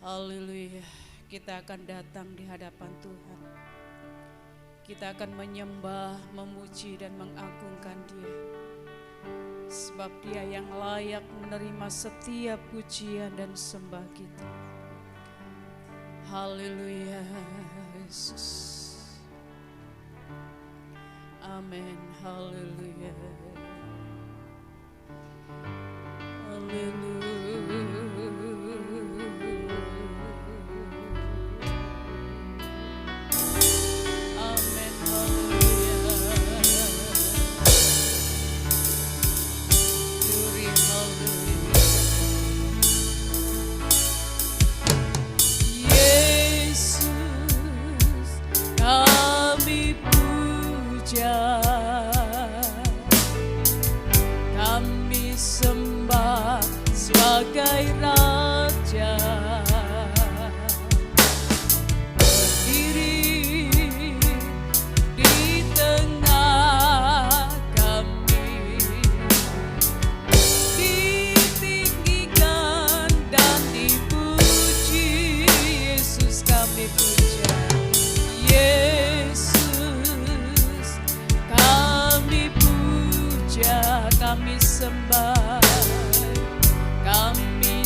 Haleluya. Kita akan datang di hadapan Tuhan. Kita akan menyembah, memuji dan mengagungkan Dia. Sebab Dia yang layak menerima setiap pujian dan sembah kita. Haleluya Yesus. Amin. Haleluya. Haleluya. Amin. Haleluya. Glory, haleluya. Yesus, kami puja, kami sembah sebagai Raja, berdiri di tengah kami, ditinggikan dan dipuji. Yesus kami puja, Yesus kami puja, kami sembah, kami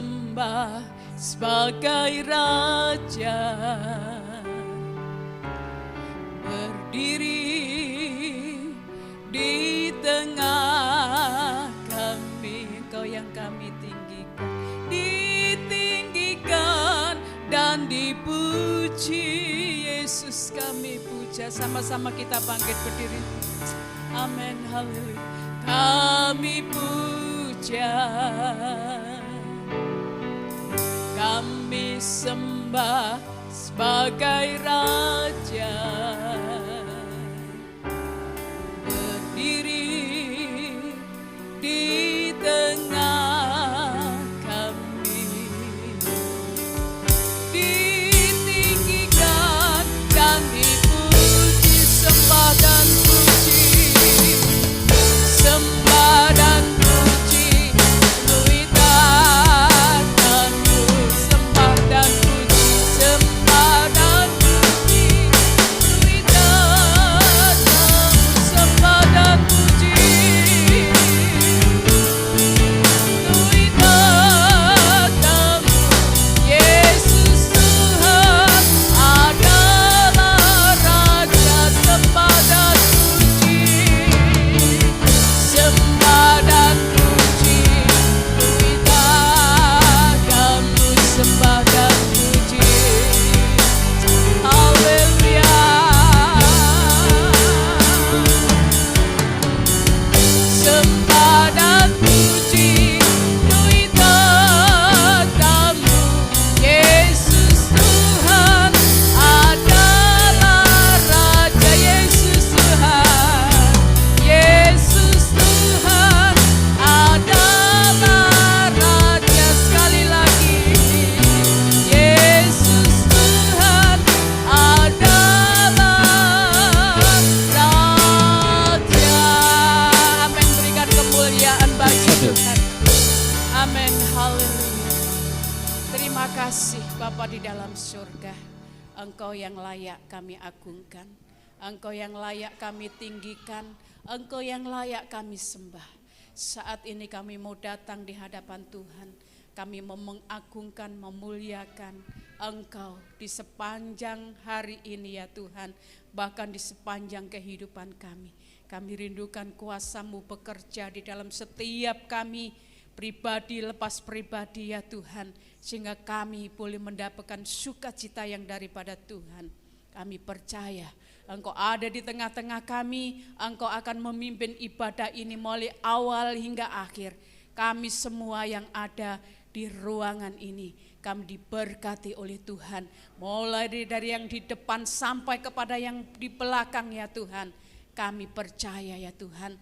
sembah sebagai Raja, berdiri di tengah kami. Engkau yang kami tinggikan, ditinggikan dan dipuji. Yesus kami puja. Sama-sama kita bangkit berdiri. Amin, haleluya. Kami puja, kami sembah sebagai Raja, berdiri di tengah kami, ditinggikan dan dipuji. Sembah dan puji, sembah dan puji, nuitanmu. Sembah dan puji, sembah dan puji, nuitanmu. Sembah dan puji, nuitanmu. Yesus Tuhan adalah Raja. Sembah dan puji, sembah dan puji, nuitanmu. Sembah dan puji, haleluya. Sembah dan puji, nuitanmu. Yesus Tuhan adalah Raja. Yesus Tuhan, Yesus Tuhan adalah Raja. Sekali lagi, Yesus Tuhan adalah Raja. Amin, berikan kemuliaan bagi Tuhan. Amin, haleluya. Terima kasih Bapa di dalam surga. Engkau yang layak kami agungkan, Engkau yang layak kami tinggikan, Engkau yang layak kami sembah. Saat ini kami mau datang di hadapan Tuhan. Kami mau mengagungkan, memuliakan Engkau di sepanjang hari ini ya Tuhan. Bahkan di sepanjang kehidupan kami. Kami rindukan kuasa-Mu bekerja di dalam setiap kami, pribadi lepas pribadi ya Tuhan. Sehingga kami boleh mendapatkan sukacita yang daripada Tuhan. Kami percaya Engkau ada di tengah-tengah kami. Engkau akan memimpin ibadah ini mulai awal hingga akhir. Kami semua yang ada di ruangan ini, kami diberkati oleh Tuhan. Mulai dari yang di depan sampai kepada yang di belakang ya Tuhan. Kami percaya ya Tuhan,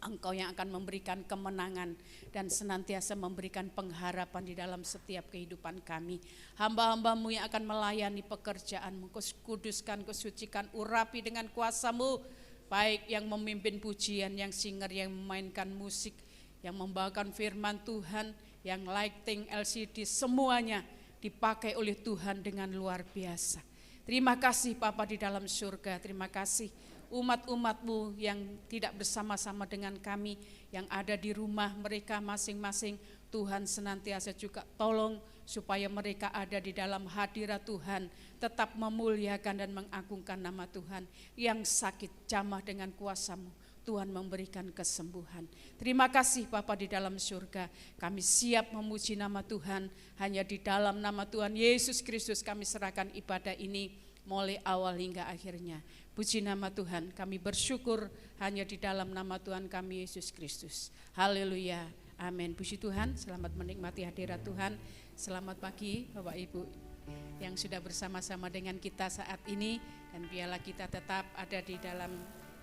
Engkau yang akan memberikan kemenangan dan senantiasa memberikan pengharapan di dalam setiap kehidupan kami. Hamba-hamba-Mu yang akan melayani pekerjaan-Mu, Kau kuduskan, Kau sucikan, urapi dengan kuasa-Mu. Baik yang memimpin pujian, yang singer, yang memainkan musik, yang membawakan firman Tuhan, yang lighting LCD, semuanya dipakai oleh Tuhan dengan luar biasa. Terima kasih Bapa di dalam surga, terima kasih umat-umat-Mu yang tidak bersama-sama dengan kami, yang ada di rumah mereka masing-masing. Tuhan senantiasa juga tolong supaya mereka ada di dalam hadirat Tuhan, tetap memuliakan dan mengagungkan nama Tuhan. Yang sakit jamah dengan kuasa-Mu, Tuhan memberikan kesembuhan. Terima kasih Bapa di dalam surga, kami siap memuji nama Tuhan. Hanya di dalam nama Tuhan Yesus Kristus kami serahkan ibadah ini mulai awal hingga akhirnya. Puji nama Tuhan, kami bersyukur hanya di dalam nama Tuhan kami Yesus Kristus. Haleluya, amin. Puji Tuhan, selamat menikmati hadirat Tuhan. Selamat pagi Bapak Ibu yang sudah bersama-sama dengan kita saat ini. Dan biarlah kita tetap ada di dalam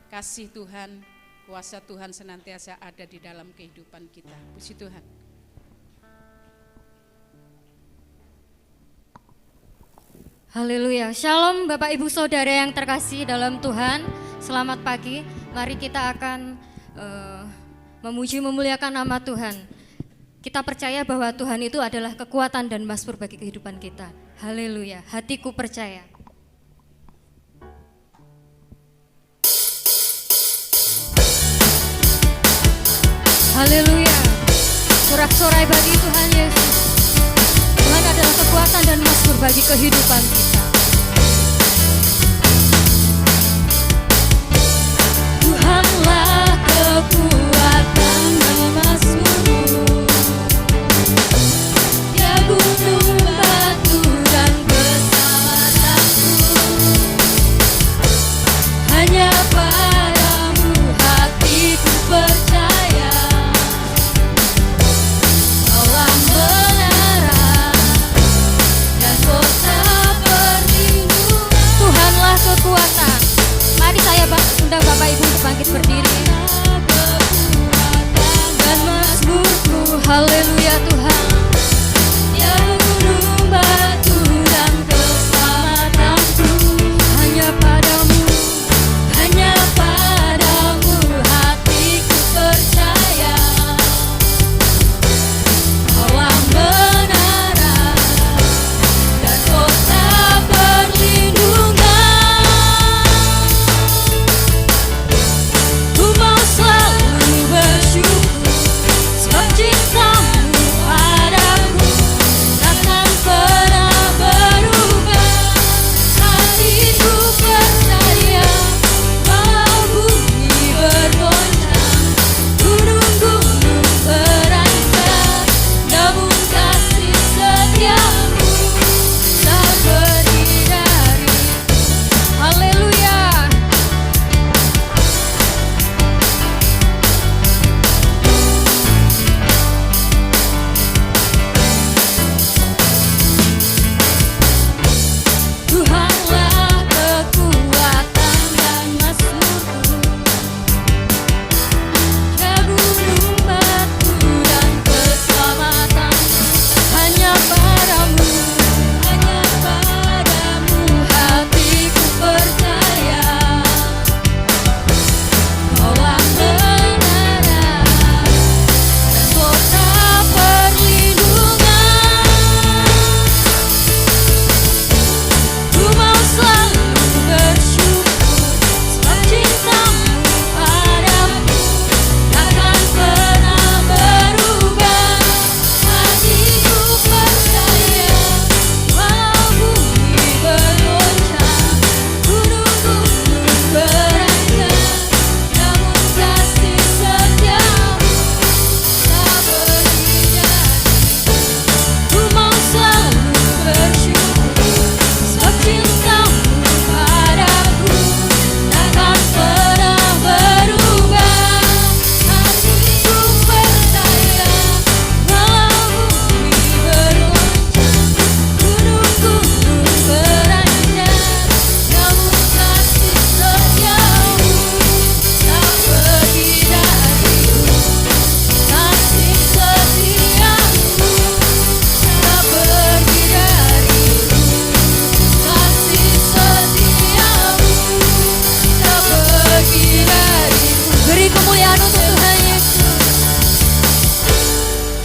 kasih Tuhan, kuasa Tuhan senantiasa ada di dalam kehidupan kita. Puji Tuhan. Haleluya, shalom Bapak Ibu Saudara yang terkasih dalam Tuhan. Selamat pagi, mari kita akan memuji memuliakan nama Tuhan. Kita percaya bahwa Tuhan itu adalah kekuatan dan mazmur bagi kehidupan kita. Haleluya, hatiku percaya. Haleluya, sorak-sorai bagi Tuhan Yesus. adalah kekuatan dan mazmur bagi kehidupan kita. Tuhanlah kekuatan dan mazmurku, ya gunung batu dan keselamatanku. Hanya padamu hatiku percaya, Kaulah menara dan kota perlindungan. Tuhanlah kekuatan. Mari saya undang Bapak Ibu untuk bangkit berdiri. Dan mazmurku, haleluya Tuhan. Ya gunung batu dan keselamatanku, hanya padamu hatiku percaya. Kaulah menara dan kota perlindungan. Ku mau selalu bersyukur, sebab cintamu padaku takkan pernah berubah. Hatiku percaya, walau bumi bergoncang, gunung-gunung beranjak, namun kasih setiamu tak berdiri. Haleluya. Tuhanlah kekuatan dan mazmurku, ya gunung batu dan keselamatanku. Hanya padamu hatiku percaya. Kaulah menara dan kota perlindungan. Ku mau selalu bersyukur, sebab cintamu padaku takkan pernah berubah. Hatiku percaya, walau bumi bergoncang, gunung-gunung beranjak, namun kasih setiamu tak berdiri. Ku mau selalu bersyukur, sebab cintamu padaku takkan pernah berubah. Hatiku percaya, walau bumi bergoncang, gunung-gunung beranjak, namun kasih setiamu tak pergi dariku. Kasih setiamu tak pergi dariku. Kasih setiamu tak pergi dariku. Beri kemuliaan untuk Tuhan Yesus.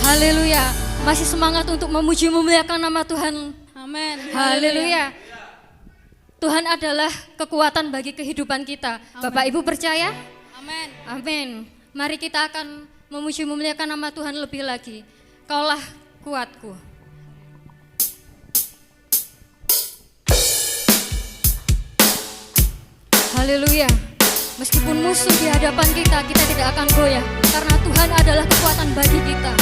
Haleluya. Masih semangat untuk memuji memuliakan nama Tuhan. Amin. Haleluya. Tuhan adalah kekuatan bagi kehidupan kita. Bapak Ibu percaya? Amin. Amin. Mari kita akan memuji memuliakan nama Tuhan lebih lagi. Kaulah kuatku. Haleluya. Meskipun musuh di hadapan kita, kita tidak akan goyah. Karena Tuhan adalah kekuatan bagi kita.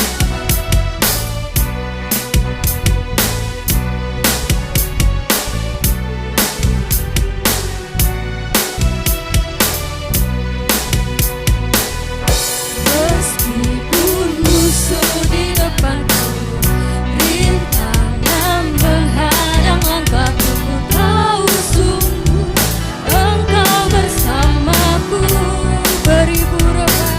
Meskipun musuh di depanku, rintangan menghadang langkahku, ku tahu sungguh Engkau bersamaku. Beribu roda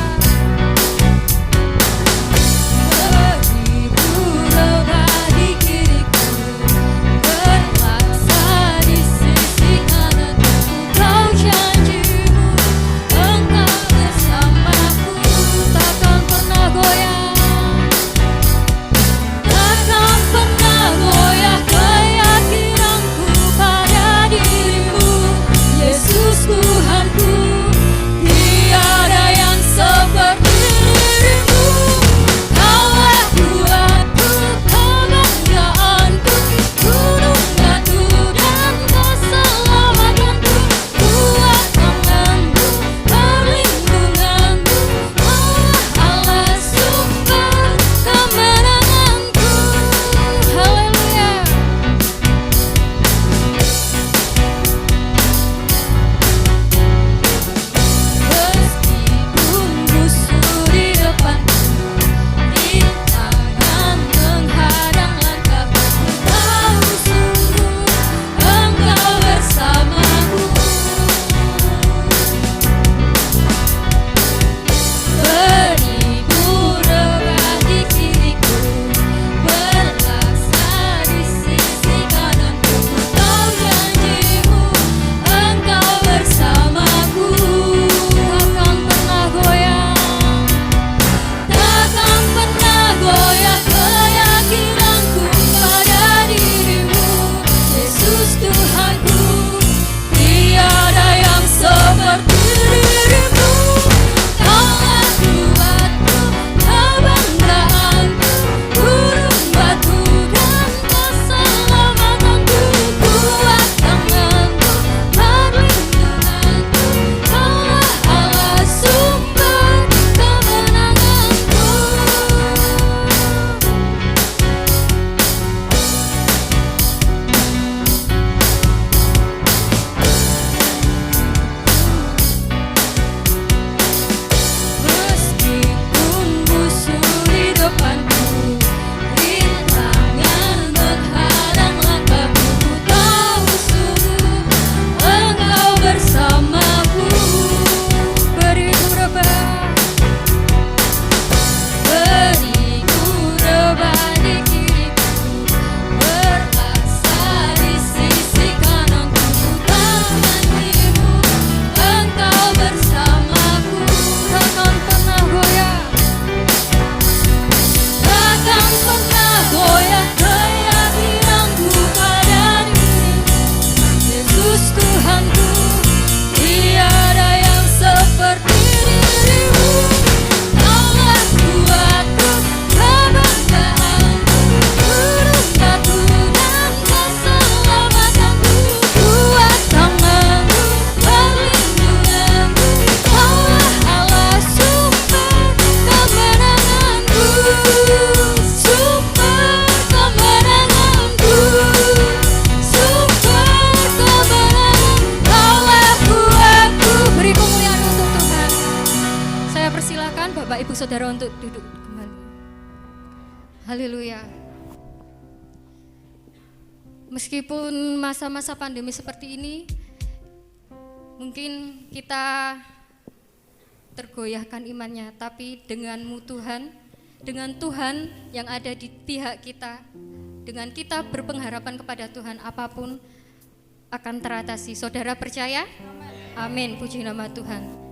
saudara untuk duduk kembali. Haleluya. Meskipun masa-masa pandemi seperti ini, mungkin kita tergoyahkan imannya, tapi denganmu Tuhan, dengan Tuhan yang ada di pihak kita, dengan kita berpengharapan kepada Tuhan, apapun akan teratasi. Saudara percaya? Amin, puji nama Tuhan.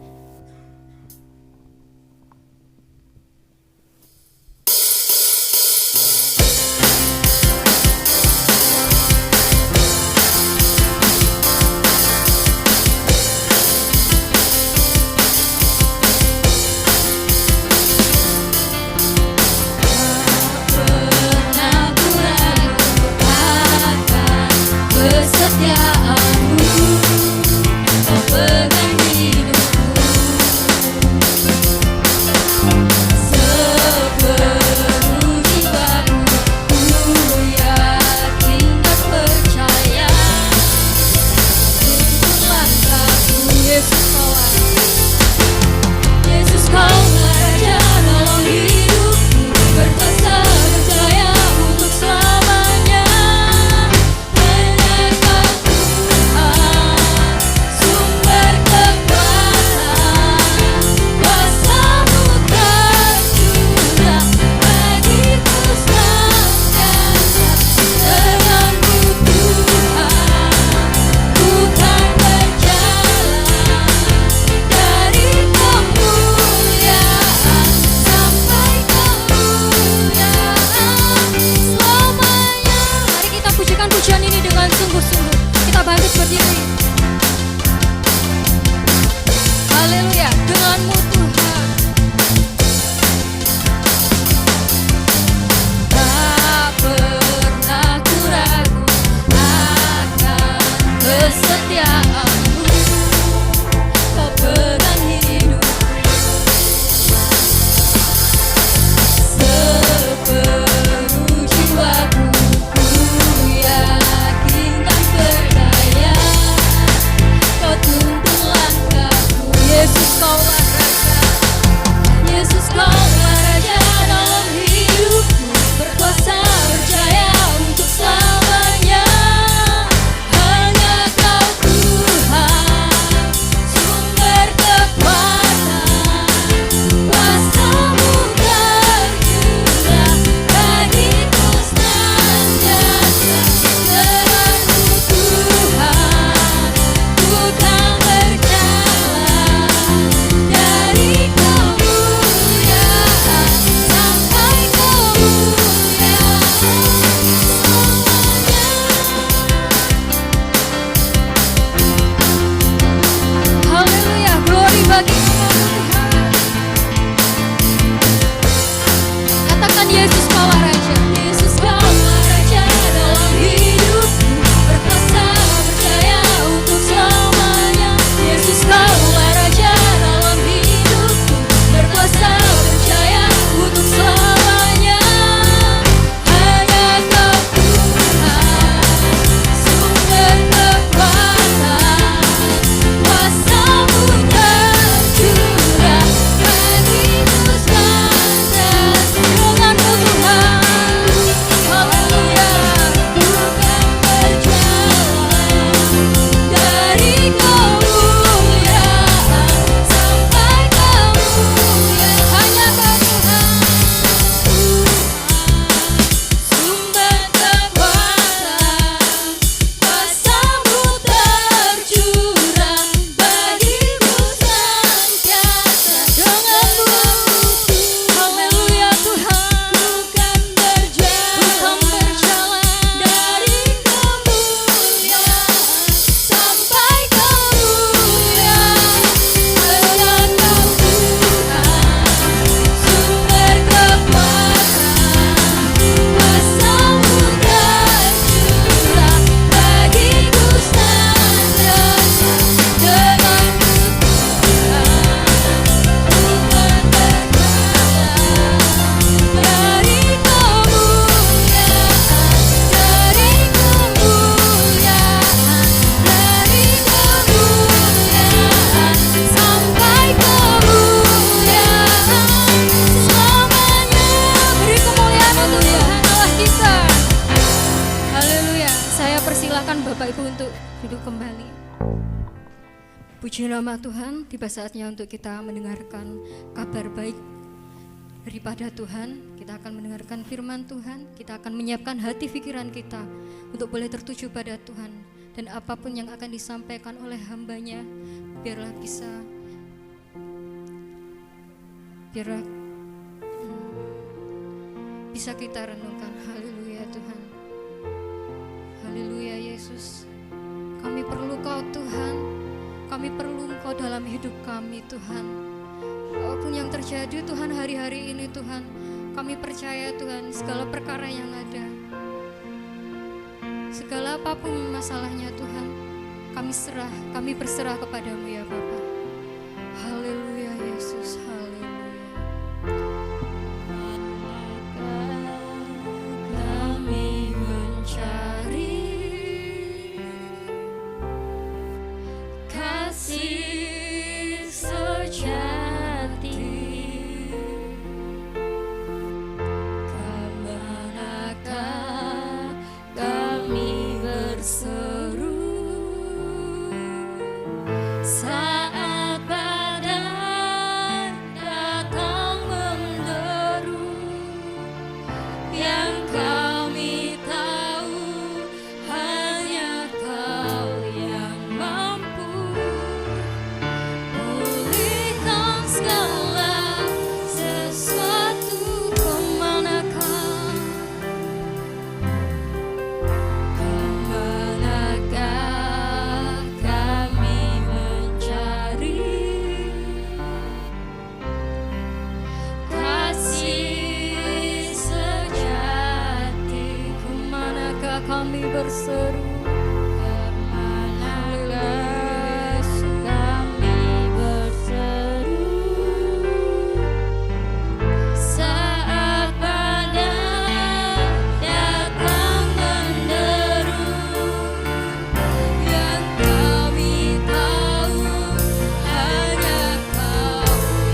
Kesetiaanmu, kau pegang hidupku. Sepenuh jiwaku, ku yakin dan percaya. Untuk langkahku, Yesus kau ada. Yesus kau ada dalam hidupku. Berkuasa berjaya untuk selamanya. Pujian ini dengan sungguh-sungguh. Kita bangkit berdiri. Haleluya, denganmu Tuhan. Tak pernah ku ragu akan kesetiaanmu. Kau pegang hidupku. Sepenuh jiwaku, yakin dan percaya. Kau tuntun langkahku, Yesus kaulah raja. persilahkan Bapak Ibu untuk duduk kembali. Puji nama Tuhan, tiba saatnya untuk kita mendengarkan kabar baik daripada Tuhan. Kita akan mendengarkan firman Tuhan, kita akan menyiapkan hati pikiran kita untuk boleh tertuju pada Tuhan. Dan apapun yang akan disampaikan oleh hambanya, biarlah bisa kita renungkan. Haleluya Tuhan. Haleluya Yesus. Kami perlu Kau Tuhan. Kami perlu Engkau dalam hidup kami Tuhan. Apapun yang terjadi Tuhan hari-hari ini Tuhan, kami percaya Tuhan segala perkara yang ada, segala apapun masalahnya Tuhan, kami berserah kepadamu ya Bapa. Haleluya Yesus, haleluya. Kami mencari kasih sejati, kemanakah kami berseru saat badai datang menderu, yang kami tahu hanya Kau yang mampu pulihkan segala sesuatu. Kemanakah kami mencari kasih sejati, kemanakah kami berseru, kemanakah kami berseru saat badai datang menderu, yang kami tahu hanya Kau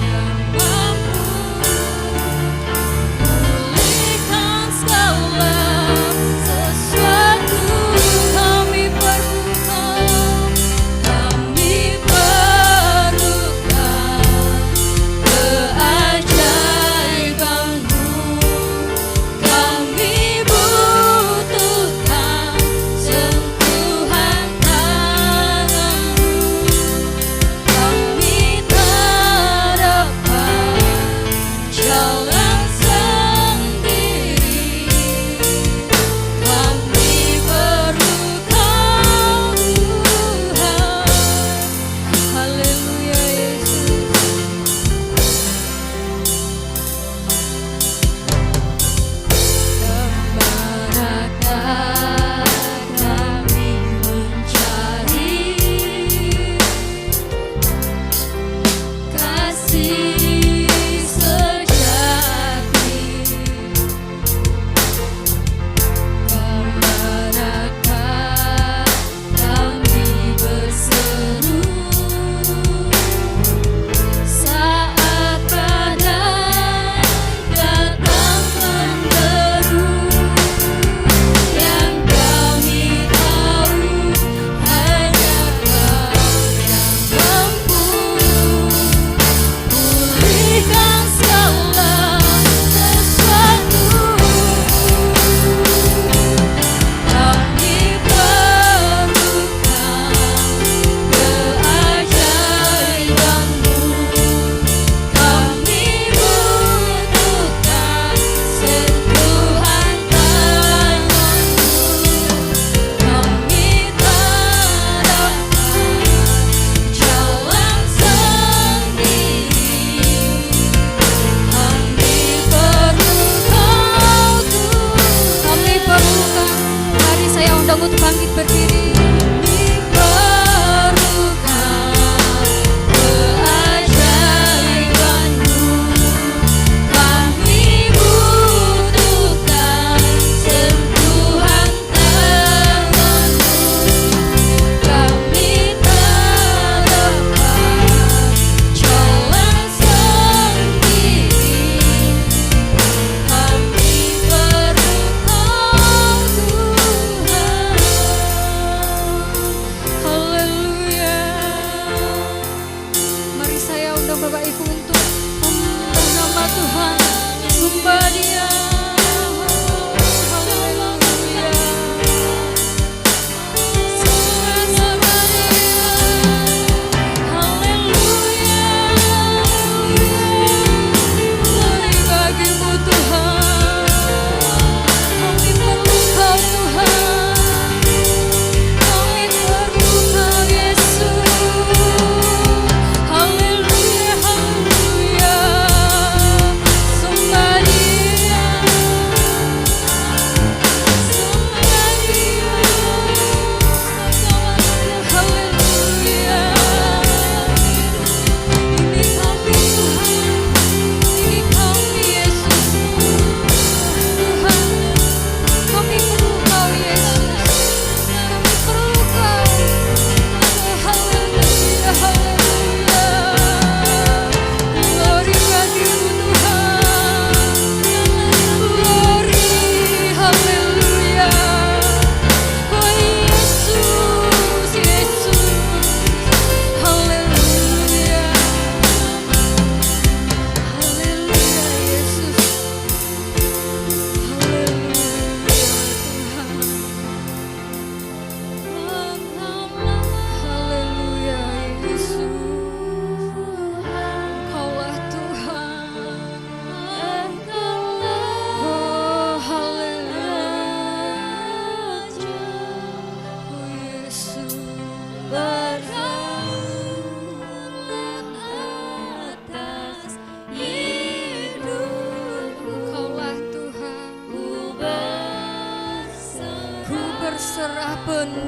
yang mampu pulihkan segala sesuatu.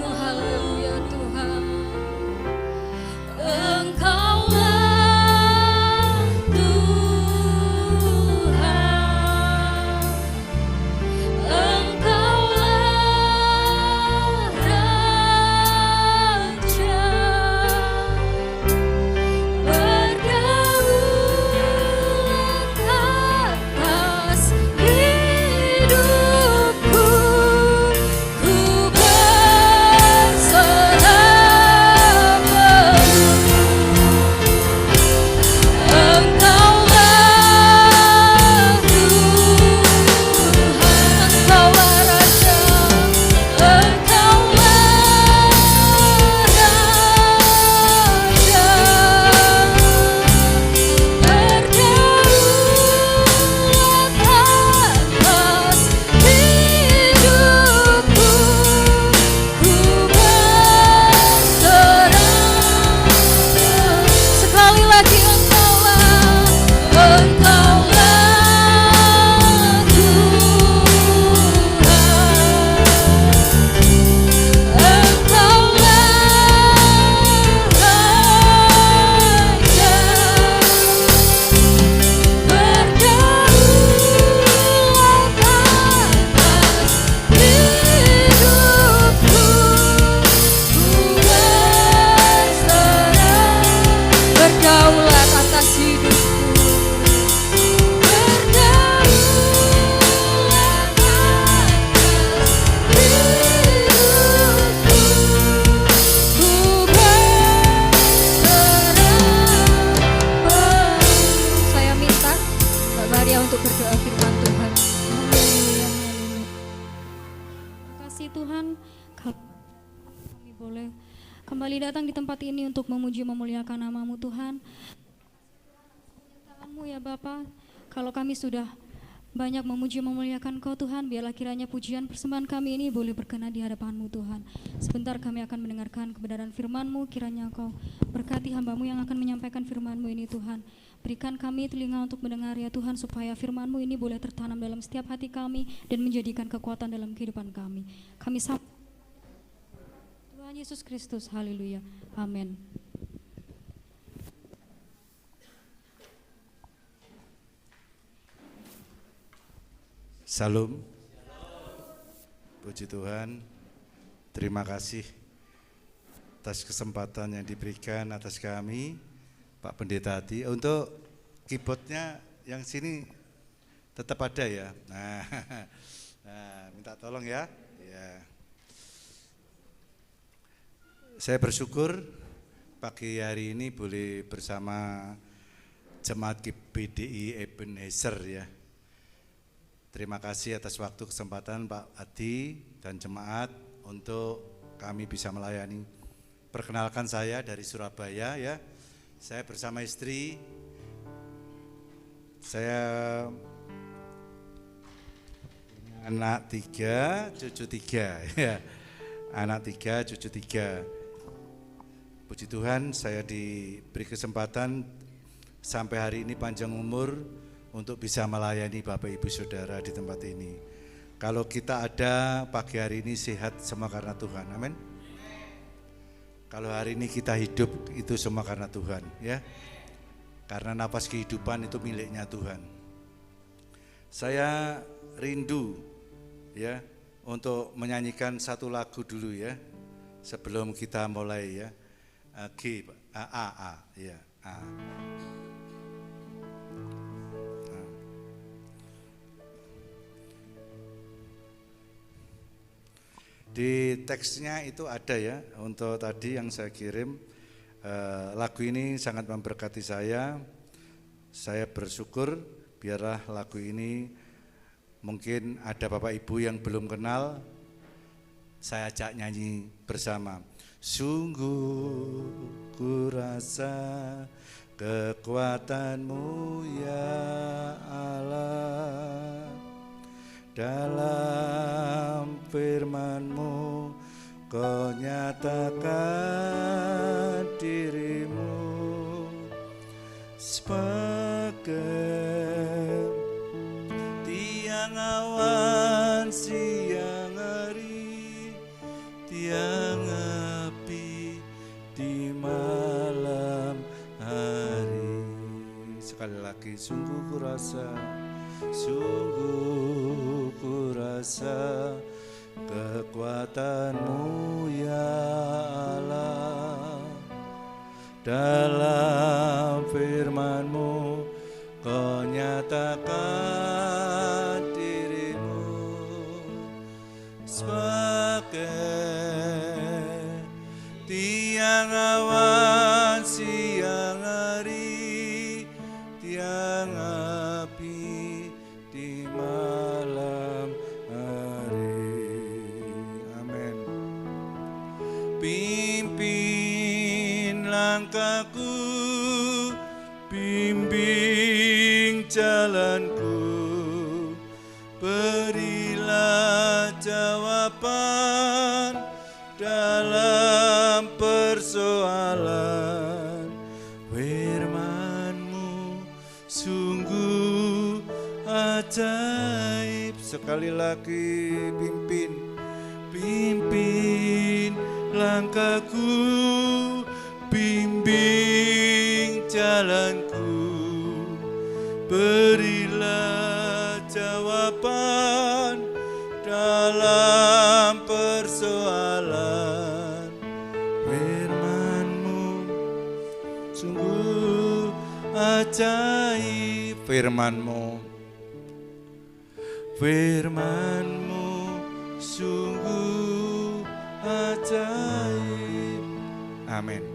Haleluya Tuhan. Engkaulah Tuhan, Engkaulah Raja, berdaulat atas hidupku, ku berserah padamu. Engkaulah Tuhan, Engkaulah Raja, Engkaulah Raja, berdaulat atas hidupku, ku berserah. Sekali lagi Engkaulah berdaulat atas hidupku, berdaulat atas hidupku, ku berserah. Saya minta Mbak Maria untuk berdoa firman Tuhan. Haleluya, haleluya. Terima kasih Tuhan, kami boleh kembali datang di tempat ini untuk memuji memuliakan nama-Mu Tuhan. Tangan-Mu ya Bapa, kalau kami sudah banyak memuji memuliakan Kau Tuhan, biarlah kiranya pujian persembahan kami ini boleh berkenan di hadapan-Mu Tuhan. Sebentar kami akan mendengarkan kebenaran firman-Mu, kiranya Kau berkati hamba-Mu yang akan menyampaikan firman-Mu ini Tuhan. Berikan kami telinga untuk mendengar ya Tuhan, supaya firman-Mu ini boleh tertanam dalam setiap hati kami dan menjadikan kekuatan dalam kehidupan kami. Kami sambut Tuhan Yesus Kristus, haleluya, amin. Salam. Puji Tuhan. Terima kasih atas kesempatan yang diberikan atas kami, Pak Pendeta Adi. Untuk keyboardnya yang sini tetap ada ya. Nah, minta tolong ya. Ya. Saya bersyukur pagi hari ini boleh bersama Jemaat GBDI Ebenezer ya. Terima kasih atas waktu kesempatan Pak Adi dan jemaat untuk kami bisa melayani. Perkenalkan saya dari Surabaya ya. Saya bersama istri. Saya anak 3, cucu 3 ya. Anak 3, cucu 3. Puji Tuhan, saya diberi kesempatan sampai hari ini panjang umur untuk bisa melayani Bapak Ibu Saudara di tempat ini. Kalau kita ada pagi hari ini sehat semua karena Tuhan, amin. Kalau hari ini kita hidup itu semua karena Tuhan ya. Karena napas kehidupan itu miliknya Tuhan. Saya rindu ya untuk menyanyikan satu lagu dulu ya. Sebelum kita mulai ya. G, A, ya, A. Di teksnya itu ada ya, untuk tadi yang saya kirim, lagu ini sangat memberkati saya bersyukur biarlah lagu ini mungkin ada Bapak Ibu yang belum kenal, saya ajak nyanyi bersama. Sungguh ku rasa kekuatan-Mu ya Allah, dalam firman-Mu Kau nyatakan diri-Mu sebagai tiang awan siang hari, tiang menepi di malam hari. Sekali lagi, sungguh ku rasa kekuatan-Mu ya Allah. Dalam firman-Mu Kau nyatakan diri-Mu sebagai tiang awan siang hari, tiang api di malam hari. Amin. Pimpin langkahku, bimbing jalanku, berilah jawaban dalam persoalan. Firman-Mu sungguh ajaib. Sekali lagi, pimpin langkahku, bimbing jalanku, berilah jawaban dalam persoalan. Firman-Mu sungguh ajaib. Firman-Mu sungguh ajaib. Amin.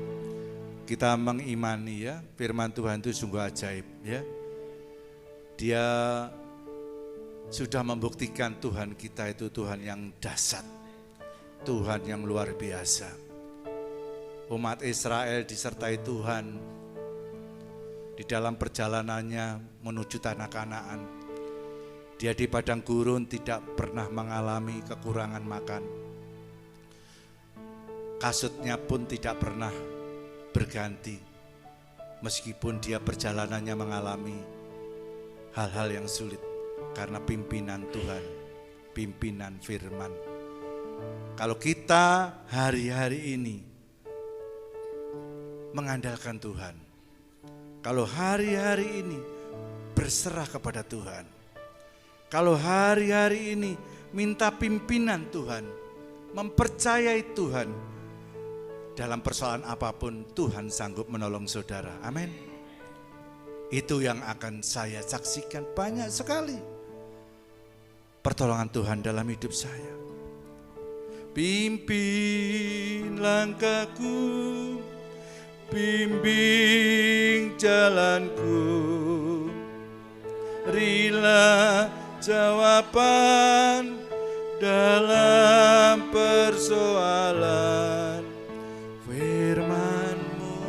Kita mengimani ya, firman Tuhan itu sungguh ajaib ya. Dia sudah membuktikan Tuhan kita itu Tuhan yang dahsyat, Tuhan yang luar biasa. Umat Israel disertai Tuhan di dalam perjalanannya menuju tanah Kanaan. Dia di padang gurun tidak pernah mengalami kekurangan makan. Kasutnya pun tidak pernah berganti, meskipun dia perjalanannya mengalami hal-hal yang sulit karena pimpinan Tuhan, pimpinan firman. Kalau kita hari-hari ini mengandalkan Tuhan, kalau hari-hari ini berserah kepada Tuhan, kalau hari-hari ini minta pimpinan Tuhan, mempercayai Tuhan, dalam persoalan apapun Tuhan sanggup menolong saudara. Amin. Itu yang akan saya saksikan banyak sekali pertolongan Tuhan dalam hidup saya. Pimpin langkahku, bimbing jalanku, berilah jawaban dalam persoalan. Firman-Mu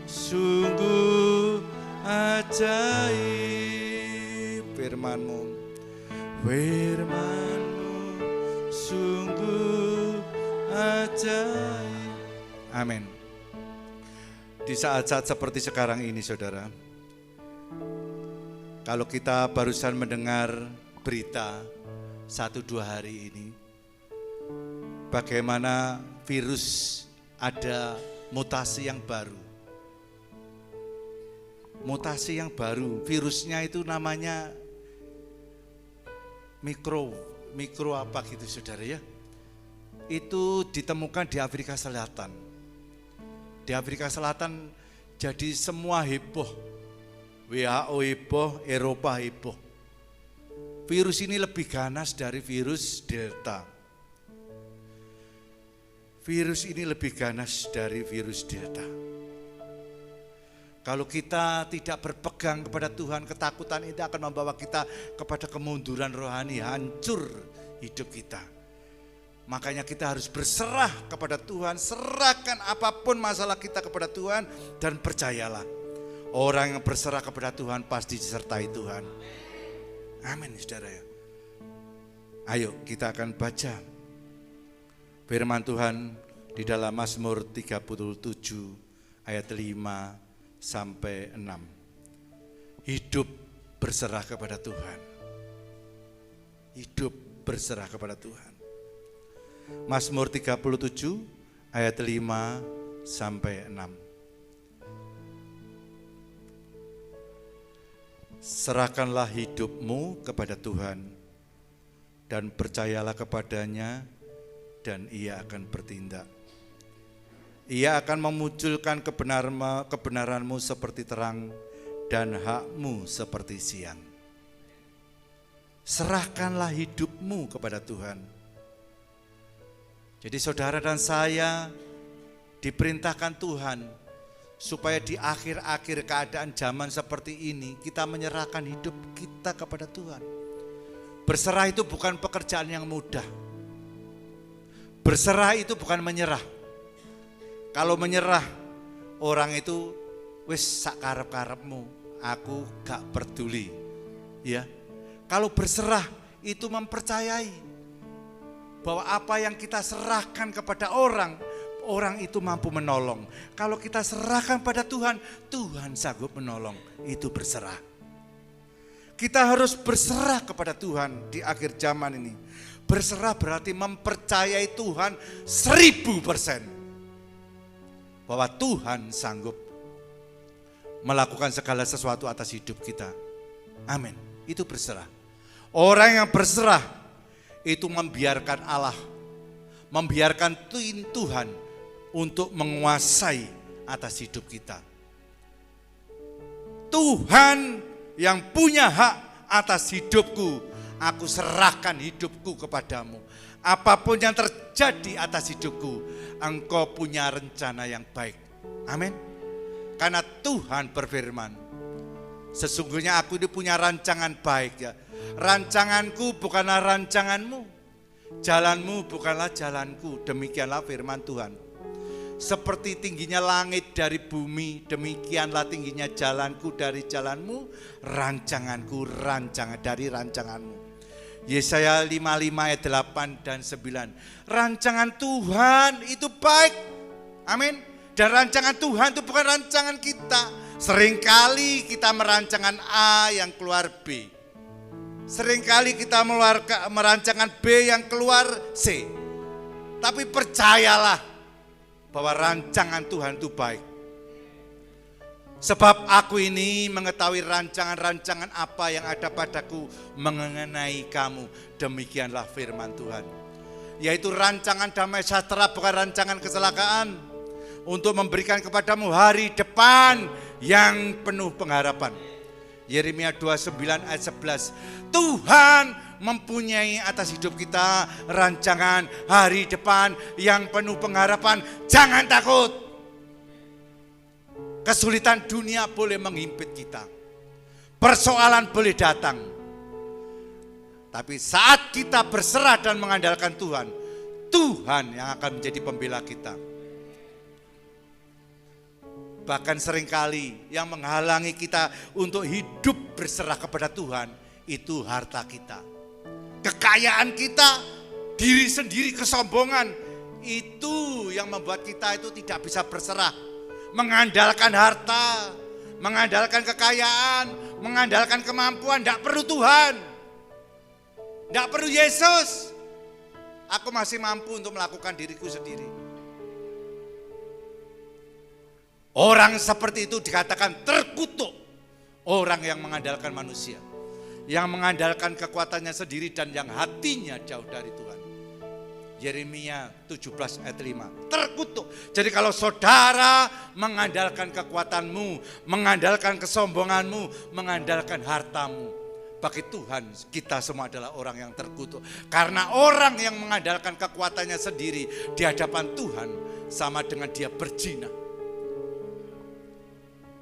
sungguh ajaib. Firman-Mu sungguh ajaib. Amin. Di saat-saat seperti sekarang ini saudara, kalau kita barusan mendengar berita 1-2 hari ini, bagaimana virus ada mutasi yang baru. Mutasi yang baru, virusnya itu namanya mikro apa gitu saudara ya. Itu ditemukan di Afrika Selatan. Di Afrika Selatan jadi semua heboh. WHO heboh, Eropa heboh. Virus ini lebih ganas dari virus Delta. Virus ini lebih ganas dari virus Delta. Kalau kita tidak berpegang kepada Tuhan, ketakutan itu akan membawa kita kepada kemunduran rohani, hancur hidup kita. Makanya kita harus berserah kepada Tuhan, serahkan apapun masalah kita kepada Tuhan, dan percayalah, orang yang berserah kepada Tuhan pasti disertai Tuhan. Amin saudara ya. Ayo kita akan baca firman Tuhan di dalam Mazmur 37 ayat 5 sampai 6. Hidup berserah kepada Tuhan. Hidup berserah kepada Tuhan. Mazmur 37 ayat 5 sampai 6. Serahkanlah hidupmu kepada Tuhan dan percayalah kepadanya dan Ia akan bertindak. Ia akan memunculkan kebenaranmu seperti terang dan hakmu seperti siang. Serahkanlah hidupmu kepada Tuhan. Jadi saudara dan saya diperintahkan Tuhan supaya di akhir-akhir keadaan zaman seperti ini kita menyerahkan hidup kita kepada Tuhan. Berserah itu bukan pekerjaan yang mudah. Berserah itu bukan menyerah. Kalau menyerah, orang itu wis sak karep-karepmu, aku gak peduli. Ya. Kalau berserah itu mempercayai bahwa apa yang kita serahkan kepada orang itu mampu menolong. Kalau kita serahkan pada Tuhan, Tuhan sanggup menolong. Itu berserah. Kita harus berserah kepada Tuhan di akhir zaman ini. Berserah berarti mempercayai Tuhan 1000%. Bahwa Tuhan sanggup melakukan segala sesuatu atas hidup kita. Amin. Itu berserah. Orang yang berserah itu membiarkan Allah, membiarkan Tuhan untuk menguasai atas hidup kita. Tuhan yang punya hak atas hidupku, aku serahkan hidupku kepadamu. Apapun yang terjadi atas hidupku, engkau punya rencana yang baik. Amin. Karena Tuhan berfirman, sesungguhnya aku ini punya rancangan baik ya. Rancanganku bukanlah rancanganmu, jalanmu bukanlah jalanku. Demikianlah firman Tuhan. Seperti tingginya langit dari bumi, demikianlah tingginya jalanku dari jalanmu, rancanganku dari rancanganmu. Yesaya 55 ayat 8 dan 9. Rancangan Tuhan itu baik. Amin. Dan rancangan Tuhan itu bukan rancangan kita. Seringkali kita merancangkan A yang keluar B. Seringkali kita merancangkan B yang keluar C. Tapi percayalah bahwa rancangan Tuhan itu baik. Sebab aku ini mengetahui rancangan-rancangan apa yang ada padaku mengenai kamu. Demikianlah firman Tuhan. Yaitu rancangan damai sejahtera, bukan rancangan kecelakaan. Untuk memberikan kepadamu hari depan yang penuh pengharapan. Yeremia 29 ayat 11. Tuhan mempunyai atas hidup kita rancangan hari depan yang penuh pengharapan. Jangan takut. Kesulitan dunia boleh menghimpit kita. Persoalan boleh datang. Tapi saat kita berserah dan mengandalkan Tuhan, Tuhan yang akan menjadi pembela kita. Bahkan seringkali yang menghalangi kita untuk hidup berserah kepada Tuhan, itu harta kita. Kekayaan kita, diri sendiri, kesombongan, itu yang membuat kita itu tidak bisa berserah. Mengandalkan harta, mengandalkan kekayaan, mengandalkan kemampuan, tidak perlu Tuhan. Tidak perlu Yesus. Aku masih mampu untuk melakukan diriku sendiri. Orang seperti itu dikatakan terkutuk. Orang yang mengandalkan manusia, yang mengandalkan kekuatannya sendiri dan yang hatinya jauh dari Tuhan. Yeremia 17 ayat 5. Terkutuk. Jadi kalau saudara mengandalkan kekuatanmu, mengandalkan kesombonganmu, mengandalkan hartamu, bagi Tuhan kita semua adalah orang yang terkutuk. Karena orang yang mengandalkan kekuatannya sendiri di hadapan Tuhan sama dengan dia berzina.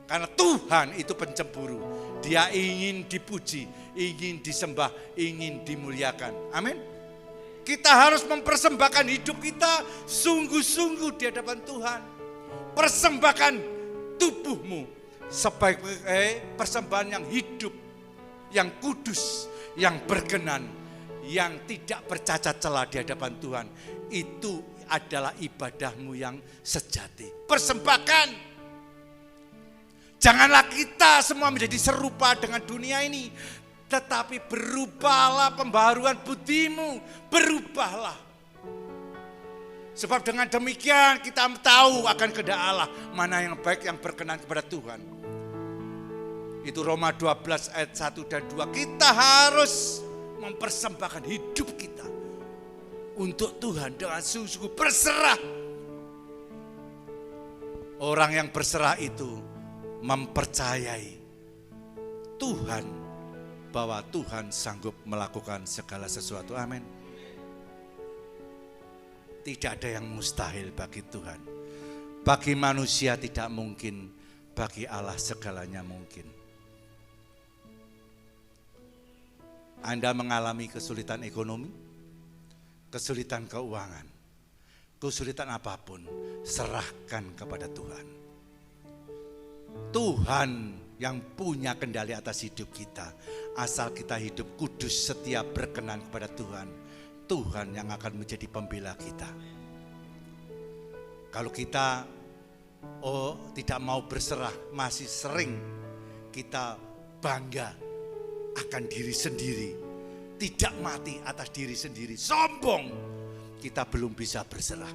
Karena Tuhan itu pencemburu. Dia ingin dipuji, ingin disembah, ingin dimuliakan. Amin. Kita harus mempersembahkan hidup kita sungguh-sungguh di hadapan Tuhan. Persembahkan tubuhmu sebagai persembahan yang hidup, yang kudus, yang berkenan, yang tidak bercacat celah di hadapan Tuhan. Itu adalah ibadahmu yang sejati. Persembahkan. Janganlah kita semua menjadi serupa dengan dunia ini, tetapi berubahlah pembaharuan budimu, berubahlah. Sebab dengan demikian kita tahu akan kehendak Allah, mana yang baik, yang berkenan kepada Tuhan. Itu Roma 12 ayat 1 dan 2. Kita harus mempersembahkan hidup kita untuk Tuhan dengan sungguh-sungguh berserah. Orang yang berserah itu mempercayai Tuhan, bahwa Tuhan sanggup melakukan segala sesuatu. Amin. Tidak ada yang mustahil bagi Tuhan. Bagi manusia tidak mungkin, bagi Allah segalanya mungkin. Anda mengalami kesulitan ekonomi, kesulitan keuangan, kesulitan apapun, serahkan kepada Tuhan. Tuhan yang punya kendali atas hidup kita. Asal kita hidup kudus, setia, berkenan kepada Tuhan, Tuhan yang akan menjadi pembela kita. Kalau kita tidak mau berserah, masih sering kita bangga akan diri sendiri, tidak mati atas diri sendiri, sombong, kita belum bisa berserah.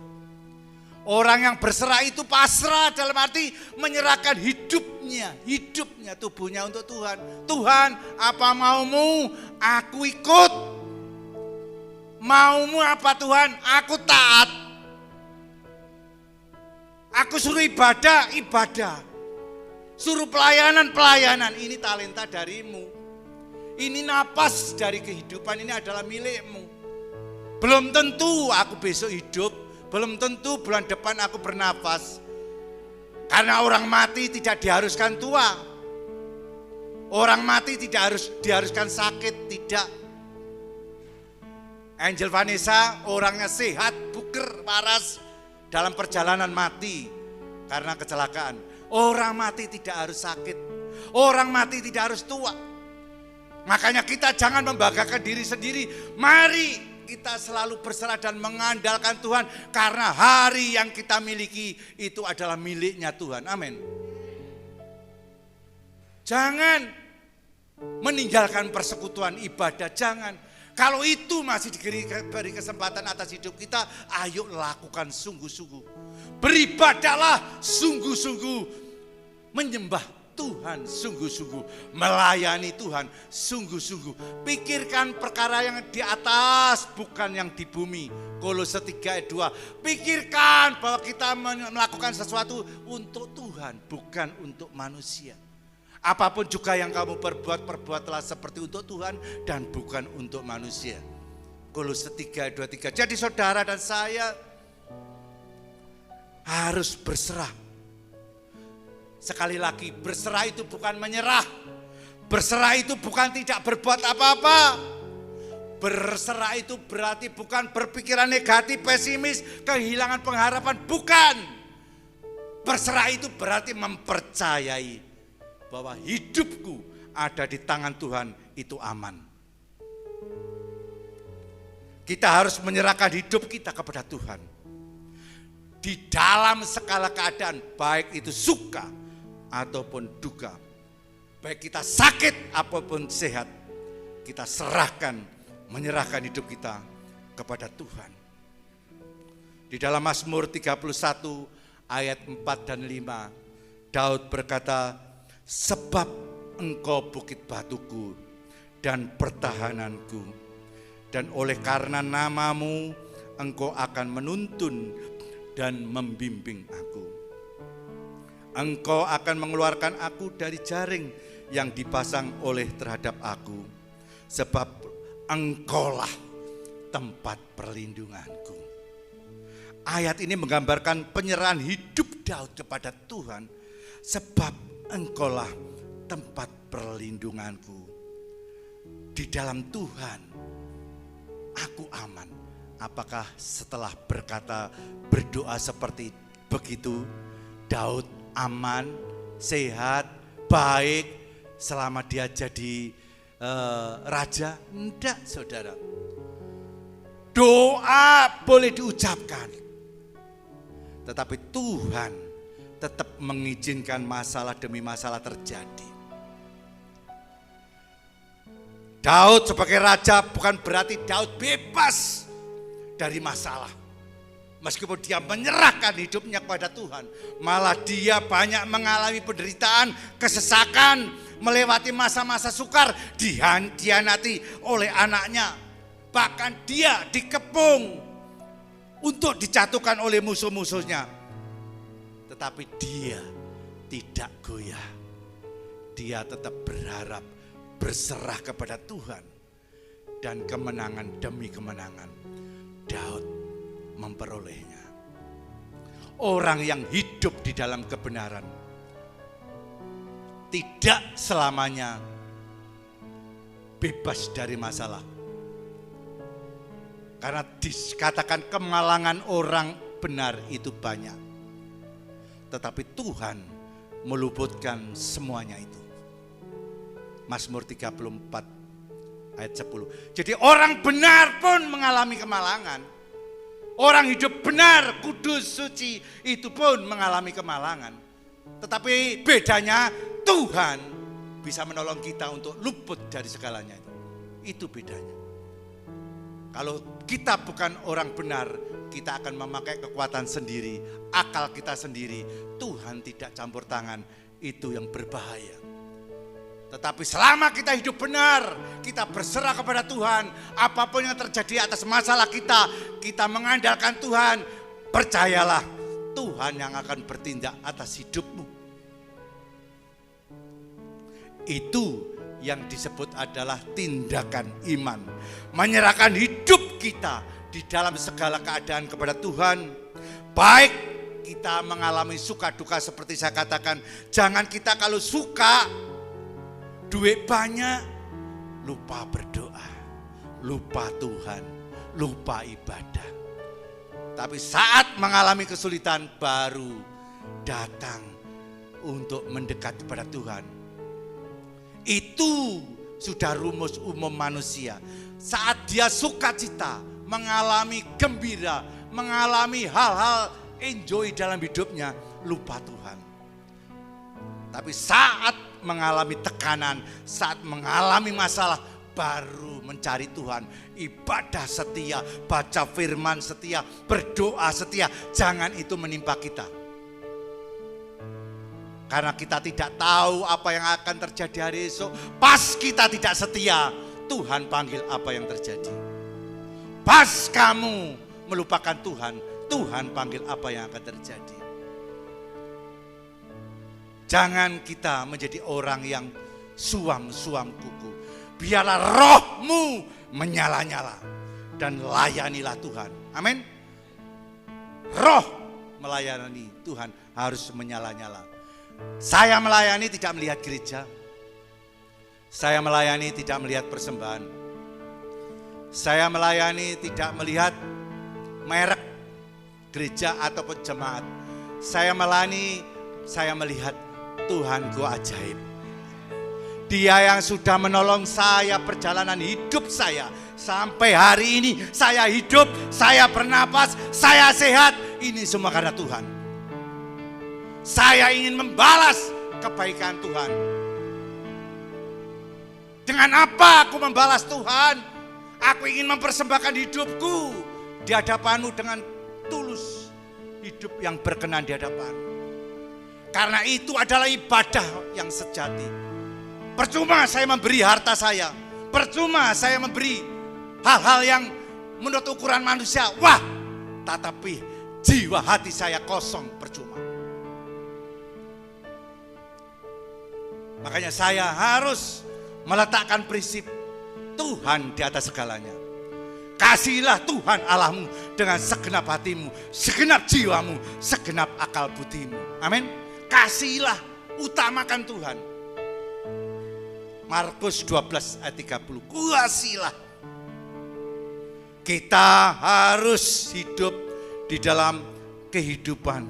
Orang yang berserah itu pasrah, dalam arti menyerahkan hidupnya, tubuhnya untuk Tuhan. Tuhan, apa maumu, aku ikut. Maumu apa Tuhan, aku taat. Aku suruh ibadah, ibadah. Suruh pelayanan, pelayanan. Ini talenta darimu. Ini napas dari kehidupan, ini adalah milikmu. Belum tentu aku besok hidup, belum tentu bulan depan aku bernafas. Karena orang mati tidak diharuskan tua. Orang mati tidak diharuskan sakit, tidak. Angel Vanessa orangnya sehat, buger, waras dalam perjalanan mati karena kecelakaan. Orang mati tidak harus sakit. Orang mati tidak harus tua. Makanya kita jangan membanggakan diri sendiri. Mari kita selalu berserah dan mengandalkan Tuhan, karena hari yang kita miliki itu adalah miliknya Tuhan. Amin. Jangan meninggalkan persekutuan ibadah, jangan. Kalau itu masih diberi kesempatan atas hidup kita, ayo lakukan sungguh-sungguh. Beribadahlah sungguh-sungguh, menyembah Tuhan sungguh-sungguh, melayani Tuhan sungguh-sungguh. Pikirkan perkara yang di atas, bukan yang di bumi. Kolose 3 ayat 2. Pikirkan bahwa kita melakukan sesuatu untuk Tuhan, bukan untuk manusia. Apapun juga yang kamu perbuat, perbuatlah seperti untuk Tuhan dan bukan untuk manusia. Kolose 3 ayat 23. Jadi saudara dan saya harus berserah. Sekali lagi, berserah itu bukan menyerah. Berserah itu bukan tidak berbuat apa-apa. Berserah itu berarti bukan berpikiran negatif, pesimis, kehilangan pengharapan, bukan. Berserah itu berarti mempercayai bahwa hidupku ada di tangan Tuhan, itu aman. Kita harus menyerahkan hidup kita kepada Tuhan. Di dalam segala keadaan, baik itu suka ataupun duka, baik kita sakit apapun sehat, kita serahkan, menyerahkan hidup kita kepada Tuhan. Di dalam Mazmur 31 ayat 4 dan 5, Daud berkata, sebab engkau bukit batuku dan pertahananku, dan oleh karena namamu engkau akan menuntun dan membimbing aku. Engkau akan mengeluarkan aku dari jaring yang dipasang oleh terhadap aku, sebab engkaulah tempat perlindunganku. Ayat ini menggambarkan penyerahan hidup Daud kepada Tuhan, sebab engkaulah tempat perlindunganku. Di dalam Tuhan aku aman. Apakah setelah berdoa seperti begitu, Daud aman, sehat, baik selama dia jadi raja? Enggak, saudara. Doa boleh diucapkan, tetapi Tuhan tetap mengizinkan masalah demi masalah terjadi. Daud sebagai raja bukan berarti Daud bebas dari masalah. Meskipun dia menyerahkan hidupnya kepada Tuhan, malah dia banyak mengalami penderitaan, kesesakan, melewati masa-masa sukar, dihianati oleh anaknya. Bahkan dia dikepung untuk dijatuhkan oleh musuh-musuhnya. Tetapi dia tidak goyah. Dia tetap berharap, berserah kepada Tuhan. Dan kemenangan demi kemenangan Daud memperolehnya. Orang yang hidup di dalam kebenaran tidak selamanya bebas dari masalah. Karena dikatakan kemalangan orang benar itu banyak. Tetapi Tuhan meluputkan semuanya itu. Mazmur 34 ayat 10. Jadi orang benar pun mengalami kemalangan. Orang hidup benar, kudus, suci itu pun mengalami kemalangan. Tetapi bedanya Tuhan bisa menolong kita untuk luput dari segalanya itu. Itu bedanya. Kalau kita bukan orang benar, kita akan memakai kekuatan sendiri, akal kita sendiri. Tuhan tidak campur tangan, itu yang berbahaya. Tetapi selama kita hidup benar, kita berserah kepada Tuhan, apapun yang terjadi atas masalah kita mengandalkan Tuhan, percayalah Tuhan yang akan bertindak atas hidupmu. Itu yang disebut adalah tindakan iman. Menyerahkan hidup kita di dalam segala keadaan kepada Tuhan. Baik kita mengalami suka duka seperti saya katakan, jangan kita kalau suka duit banyak, lupa berdoa, lupa Tuhan, lupa ibadah. Tapi saat mengalami kesulitan baru datang untuk mendekat kepada Tuhan. Itu sudah rumus umum manusia. Saat dia sukacita, mengalami gembira, mengalami hal-hal enjoy dalam hidupnya, lupa Tuhan. Tapi saat mengalami tekanan, saat mengalami masalah, baru mencari Tuhan. Ibadah setia, baca firman setia, berdoa setia. Jangan itu menimpa kita. Karena kita tidak tahu apa yang akan terjadi hari esok. Pas kita tidak setia, Tuhan panggil apa yang terjadi. Pas kamu melupakan Tuhan, Tuhan panggil apa yang akan terjadi. Jangan kita menjadi orang yang suam-suam kuku. Biarlah rohmu menyala-nyala dan layanilah Tuhan. Amin. Roh melayani Tuhan harus menyala-nyala. Saya melayani tidak melihat gereja. Saya melayani tidak melihat persembahan. Saya melayani tidak melihat merek gereja ataupun jemaat. Saya melayani, saya melihat Tuhanku ajaib. Dia yang sudah menolong saya perjalanan hidup saya. Sampai hari ini saya hidup, saya bernapas, saya sehat. Ini semua karena Tuhan. Saya ingin membalas kebaikan Tuhan. Dengan apa aku membalas Tuhan? Aku ingin mempersembahkan hidupku di hadapanmu dengan tulus. Hidup yang berkenan di hadapanmu. Karena itu adalah ibadah yang sejati. Percuma saya memberi harta saya. Percuma saya memberi hal-hal yang menurut ukuran manusia. Wah, tetapi jiwa hati saya kosong, percuma. Makanya saya harus meletakkan prinsip Tuhan di atas segalanya. Kasihilah Tuhan Allahmu dengan segenap hatimu, segenap jiwamu, segenap akal budimu. Amin. Kasihilah, utamakan Tuhan. Markus 12 ayat 30. Kasihilah. Kita harus hidup di dalam kehidupan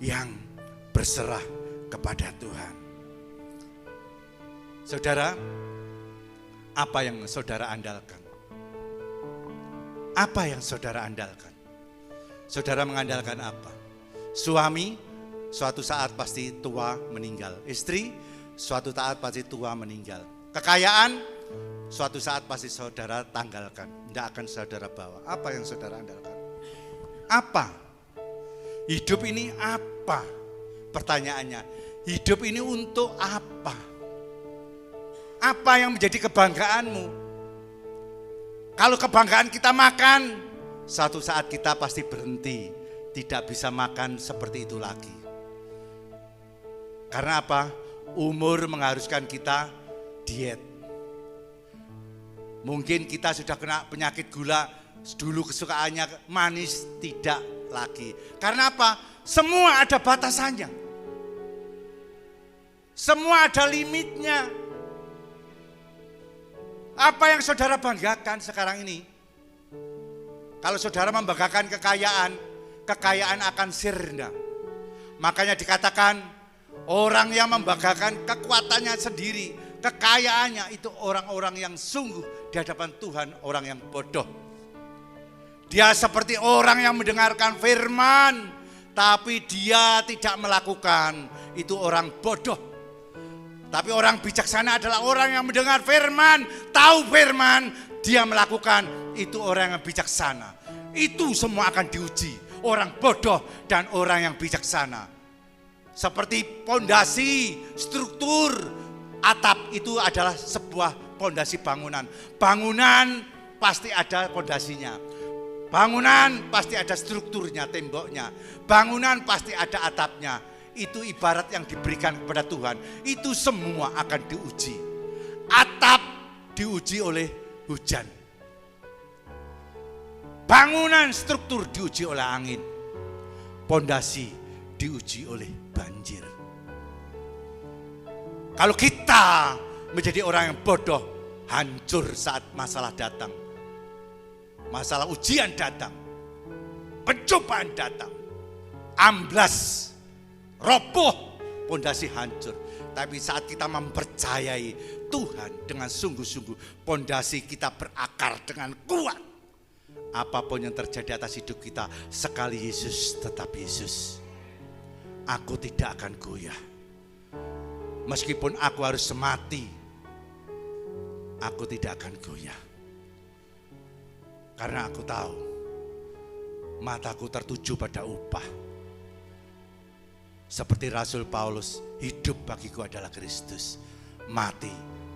yang berserah kepada Tuhan. Saudara, apa yang saudara andalkan? Apa yang saudara andalkan? Saudara mengandalkan apa? Suami suatu saat pasti tua meninggal. Istri suatu saat pasti tua meninggal. Kekayaan suatu saat pasti saudara tanggalkan. Tidak akan saudara bawa. Apa yang saudara andalkan? apa? Hidup ini apa? Pertanyaannya, hidup ini untuk apa? Apa yang menjadi kebanggaanmu? Kalau kebanggaan kita makan, satu saat kita pasti berhenti, tidak bisa makan seperti itu lagi. Karena apa? Umur mengharuskan kita diet. Mungkin kita sudah kena penyakit gula, dulu kesukaannya manis, tidak lagi. Karena apa? Semua ada batasannya. Semua ada limitnya. Apa yang saudara banggakan sekarang ini? Kalau saudara membanggakan kekayaan, kekayaan akan sirna. Makanya dikatakan orang yang membanggakan kekuatannya sendiri, kekayaannya, itu orang-orang yang sungguh di hadapan Tuhan, orang yang bodoh. Dia seperti orang yang mendengarkan firman, tapi dia tidak melakukan, itu orang bodoh. Tapi orang bijaksana adalah orang yang mendengar firman, tahu firman, dia melakukan, itu orang yang bijaksana. Itu semua akan diuji, orang bodoh dan orang yang bijaksana. Seperti pondasi, struktur, atap itu adalah sebuah pondasi bangunan. Bangunan pasti ada pondasinya. Bangunan pasti ada strukturnya, temboknya. Bangunan pasti ada atapnya. Itu ibarat yang diberikan kepada Tuhan. Itu semua akan diuji. Atap diuji oleh hujan. Bangunan struktur diuji oleh angin. Pondasi diuji oleh banjir. Kalau kita menjadi orang yang bodoh, hancur saat masalah datang. Masalah ujian datang. Pencobaan datang. Amblas, roboh, pondasi hancur. Tapi saat kita mempercayai Tuhan dengan sungguh-sungguh, pondasi kita berakar dengan kuat. Apapun yang terjadi atas hidup kita, sekali Yesus tetap Yesus. Aku tidak akan goyah. Meskipun aku harus mati, aku tidak akan goyah. Karena aku tahu, mataku tertuju pada upah. Seperti Rasul Paulus, hidup bagiku adalah Kristus, mati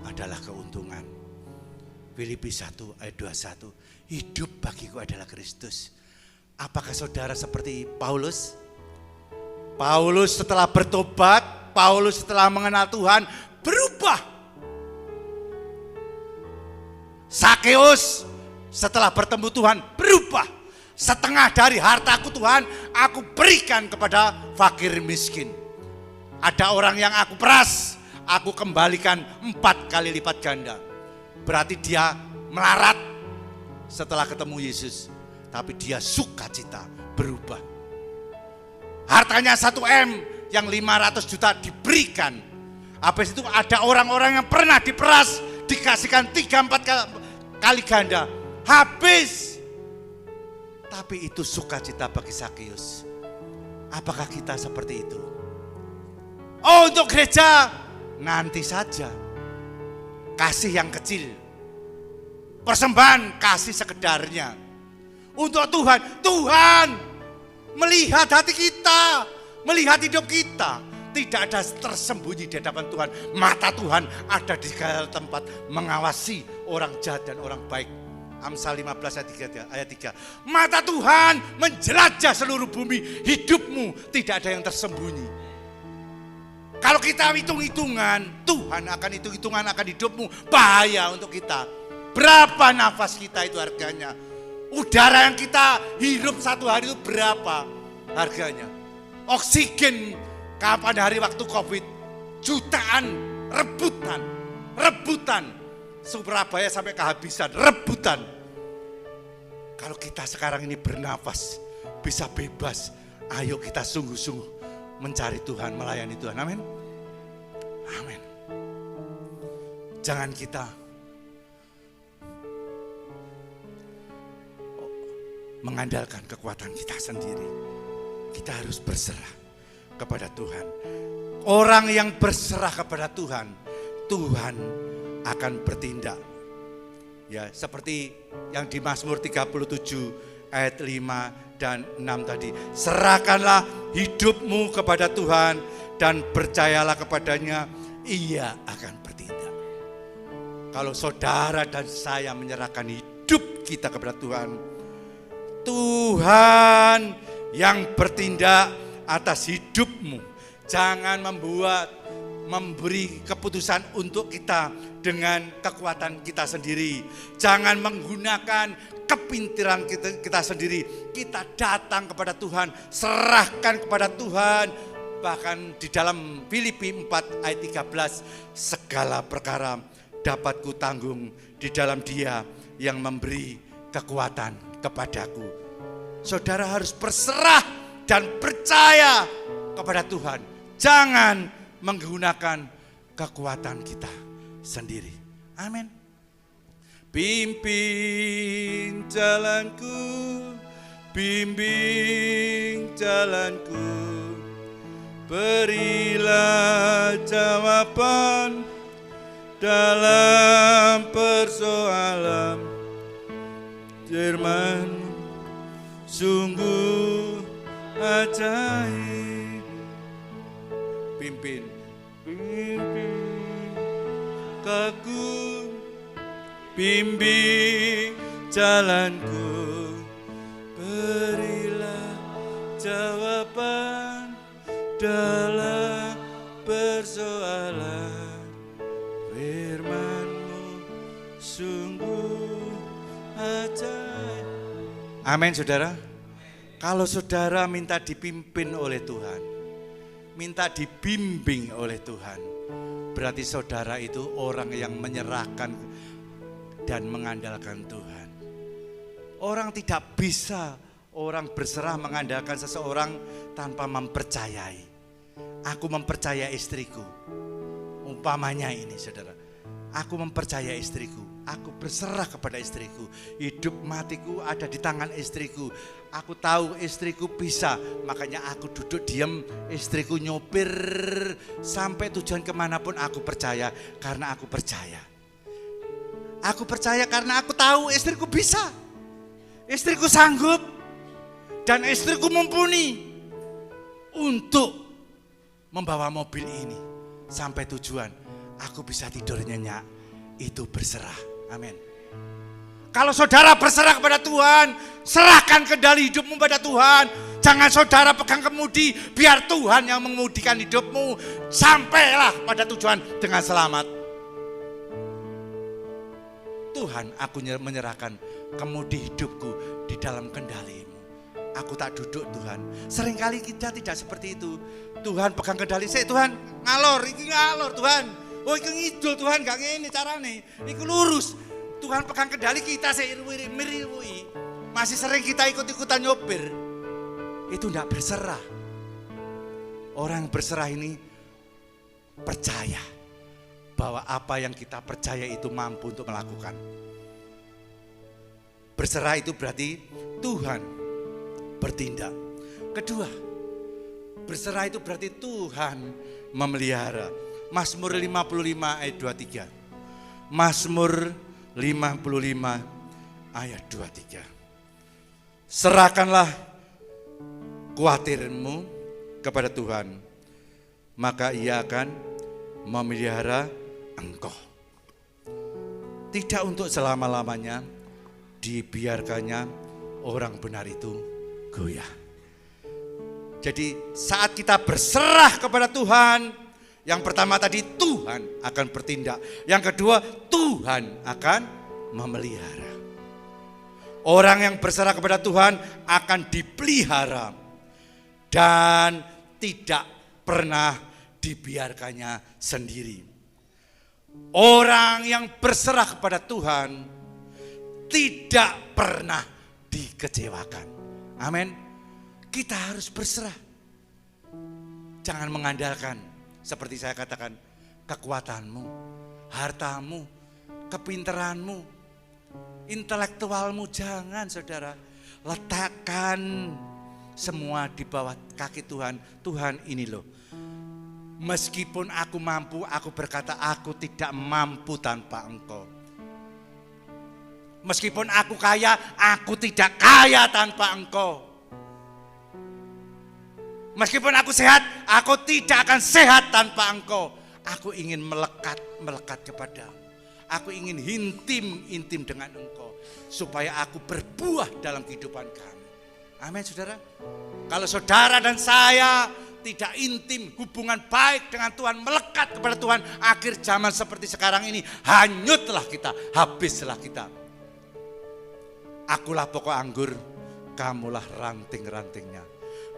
adalah keuntungan. Filipi 1 ayat 21, hidup bagiku adalah Kristus. Apakah saudara seperti Paulus? Paulus setelah bertobat, Paulus setelah mengenal Tuhan, berubah. Sakeus setelah bertemu Tuhan, berubah. Setengah dari hartaku Tuhan, aku berikan kepada fakir miskin. Ada orang yang aku peras, aku kembalikan 4 kali lipat ganda. Berarti dia melarat setelah ketemu Yesus. Tapi dia sukacita, berubah. Hartanya 1M yang 500 juta diberikan. Habis itu ada orang-orang yang pernah diperas, dikasihkan 3-4 kali ganda. Habis. Tapi itu sukacita bagi Sakeus. Apakah kita seperti itu? Oh, untuk gereja nanti saja. Kasih yang kecil. Persembahan kasih sekedarnya. Untuk Tuhan, Tuhan melihat hati kita, melihat hidup kita. Tidak ada tersembunyi di hadapan Tuhan. Mata Tuhan ada di segala tempat, mengawasi orang jahat dan orang baik. Amsal 15 ayat 3. Mata Tuhan menjelajah seluruh bumi, hidupmu tidak ada yang tersembunyi. Kalau kita hitung-hitungan, Tuhan akan hitung-hitungan akan hidupmu, bahaya untuk kita. Berapa nafas kita itu harganya? Udara yang kita hirup satu hari itu berapa harganya? Oksigen kapan hari waktu Covid, jutaan, rebutan. Surabaya sampai kehabisan, rebutan. Kalau kita sekarang ini bernafas, bisa bebas, ayo kita sungguh-sungguh mencari Tuhan, melayani Tuhan. Amin. Amin. Jangan kita mengandalkan kekuatan kita sendiri. Kita harus berserah kepada Tuhan. Orang yang berserah kepada Tuhan, Tuhan akan bertindak. Ya, seperti yang di Mazmur 37 ayat 5 dan 6 tadi. Serahkanlah hidupmu kepada Tuhan dan percayalah kepadanya, Ia akan bertindak. Kalau saudara dan saya menyerahkan hidup kita kepada Tuhan, Tuhan yang bertindak atas hidupmu. Jangan memberi keputusan untuk kita dengan kekuatan kita sendiri. Jangan menggunakan kepintaran kita sendiri. Kita datang kepada Tuhan, serahkan kepada Tuhan. Bahkan di dalam Filipi 4 ayat 13, segala perkara dapat kutanggung di dalam Dia yang memberi kekuatan kepadaku. Saudara harus berserah dan percaya kepada Tuhan. Jangan menggunakan kekuatan kita sendiri. Amin. Pimpin jalanku, bimbing jalanku, berilah jawaban dalam persoalan. Firman sungguh ajaib. Pimpin kaku, bimbing jalanku, berilah jawaban dalam persoalan. Firman-Mu sungguh ajaib. Amin, saudara. Kalau saudara minta dipimpin oleh Tuhan, minta dibimbing oleh Tuhan, berarti saudara itu orang yang menyerahkan dan mengandalkan Tuhan. Orang tidak bisa orang berserah mengandalkan seseorang tanpa mempercayai. Aku mempercayai istriku. Umpamanya ini, saudara. Aku mempercayai istriku. Aku berserah kepada istriku. Hidup matiku ada di tangan istriku. Aku tahu istriku bisa, makanya aku duduk diam, istriku nyopir sampai tujuan kemanapun. Aku percaya karena aku percaya. Aku percaya karena aku tahu istriku bisa. Istriku sanggup dan istriku mumpuni untuk membawa mobil ini sampai tujuan. Aku bisa tidur nyenyak, itu berserah. Amin. Kalau saudara berserah kepada Tuhan, serahkan kendali hidupmu pada Tuhan. Jangan saudara pegang kemudi, biar Tuhan yang mengemudikan hidupmu. Sampailah pada tujuan dengan selamat. Tuhan, aku menyerahkan kemudi hidupku di dalam kendali-Mu. Aku tak duduk, Tuhan. Seringkali kita tidak seperti itu. Tuhan pegang kendali, saya Tuhan ngalor, ini ngalor Tuhan. Oh itu ngidul Tuhan, gak ngini carane. Iku lurus. Tuhan pegang kendali, kita saya miriwi. Masih sering kita ikut-ikutan nyopir. Itu tidak berserah. Orang yang berserah ini percaya bahwa apa yang kita percaya itu mampu untuk melakukan. Berserah itu berarti Tuhan bertindak. Kedua, berserah itu berarti Tuhan memelihara. Mazmur 55 ayat 23. Mazmur 55 ayat 23. Serahkanlah khawatirmu kepada Tuhan, maka Ia akan memelihara engkau. Tidak untuk selama-lamanya dibiarkannya orang benar itu goyah. Jadi saat kita berserah kepada Tuhan, yang pertama tadi Tuhan akan bertindak. Yang kedua Tuhan akan memelihara. Orang yang berserah kepada Tuhan akan dipelihara dan tidak pernah dibiarkannya sendiri. Orang yang berserah kepada Tuhan tidak pernah dikecewakan. Amin. Kita harus berserah. Jangan mengandalkan, seperti saya katakan, kekuatanmu, hartamu, kepintaranmu, intelektualmu. Jangan, saudara. Letakkan semua di bawah kaki Tuhan. Tuhan, ini loh. Meskipun aku mampu, aku berkata aku tidak mampu tanpa Engkau. Meskipun aku kaya, aku tidak kaya tanpa Engkau. Meskipun aku sehat, aku tidak akan sehat tanpa Engkau. Aku ingin melekat kepadamu. Aku ingin intim dengan Engkau. Supaya aku berbuah dalam kehidupan kami. Amin saudara. Kalau saudara dan saya tidak intim, hubungan baik dengan Tuhan, melekat kepada Tuhan, akhir zaman seperti sekarang ini, hanyutlah kita, habislah kita. Akulah pokok anggur, kamulah ranting-rantingnya.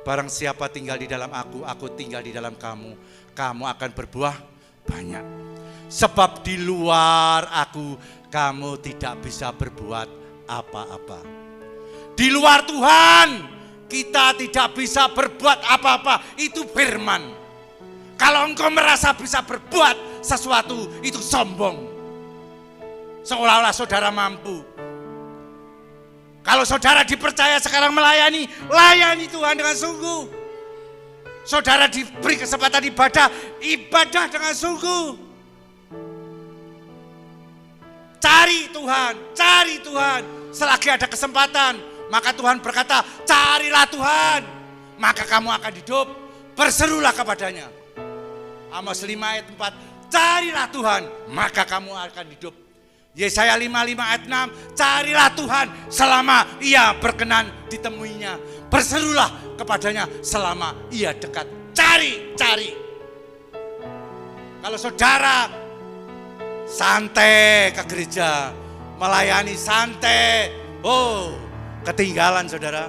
Barang siapa tinggal di dalam aku tinggal di dalam kamu, kamu akan berbuah banyak. Sebab di luar aku, kamu tidak bisa berbuat apa-apa. Di luar Tuhan, kita tidak bisa berbuat apa-apa. Itu firman. Kalau engkau merasa bisa berbuat sesuatu, itu sombong. Seolah-olah saudara mampu. Kalau saudara dipercaya sekarang melayani, layani Tuhan dengan sungguh. Saudara diberi kesempatan ibadah dengan sungguh. Cari Tuhan. Selagi ada kesempatan, maka Tuhan berkata, carilah Tuhan, maka kamu akan hidup. Berserulah kepadanya. Amos 5 ayat 4, carilah Tuhan, maka kamu akan hidup. Yesaya 55 ayat 6, carilah Tuhan selama ia berkenan ditemuinya. Berserulah kepadanya selama ia dekat. Cari. Kalau saudara santai ke gereja, melayani santai, ketinggalan saudara.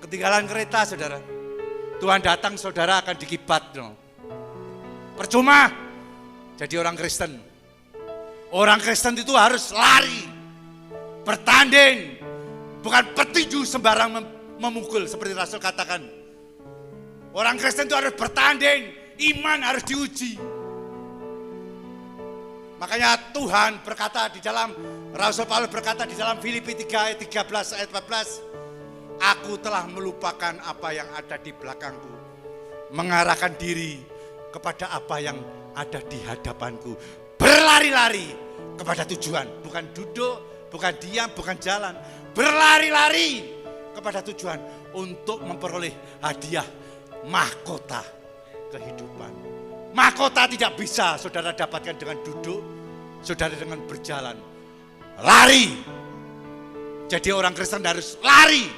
Ketinggalan kereta saudara. Tuhan datang saudara akan dikibat. Percuma jadi orang Kristen. Orang Kristen itu harus lari, bertanding, bukan petinju sembarang memukul seperti Rasul katakan. Orang Kristen itu harus bertanding, iman harus diuji. Makanya Tuhan berkata di dalam, Rasul Paulus berkata di dalam Filipi 3 ayat 13 ayat 14, aku telah melupakan apa yang ada di belakangku, mengarahkan diri kepada apa yang ada di hadapanku. Berlari-lari kepada tujuan, bukan duduk, bukan diam, bukan jalan. Berlari-lari kepada tujuan untuk memperoleh hadiah mahkota kehidupan. Mahkota tidak bisa saudara dapatkan dengan duduk, saudara dengan berjalan. Lari. Jadi orang Kristen harus lari.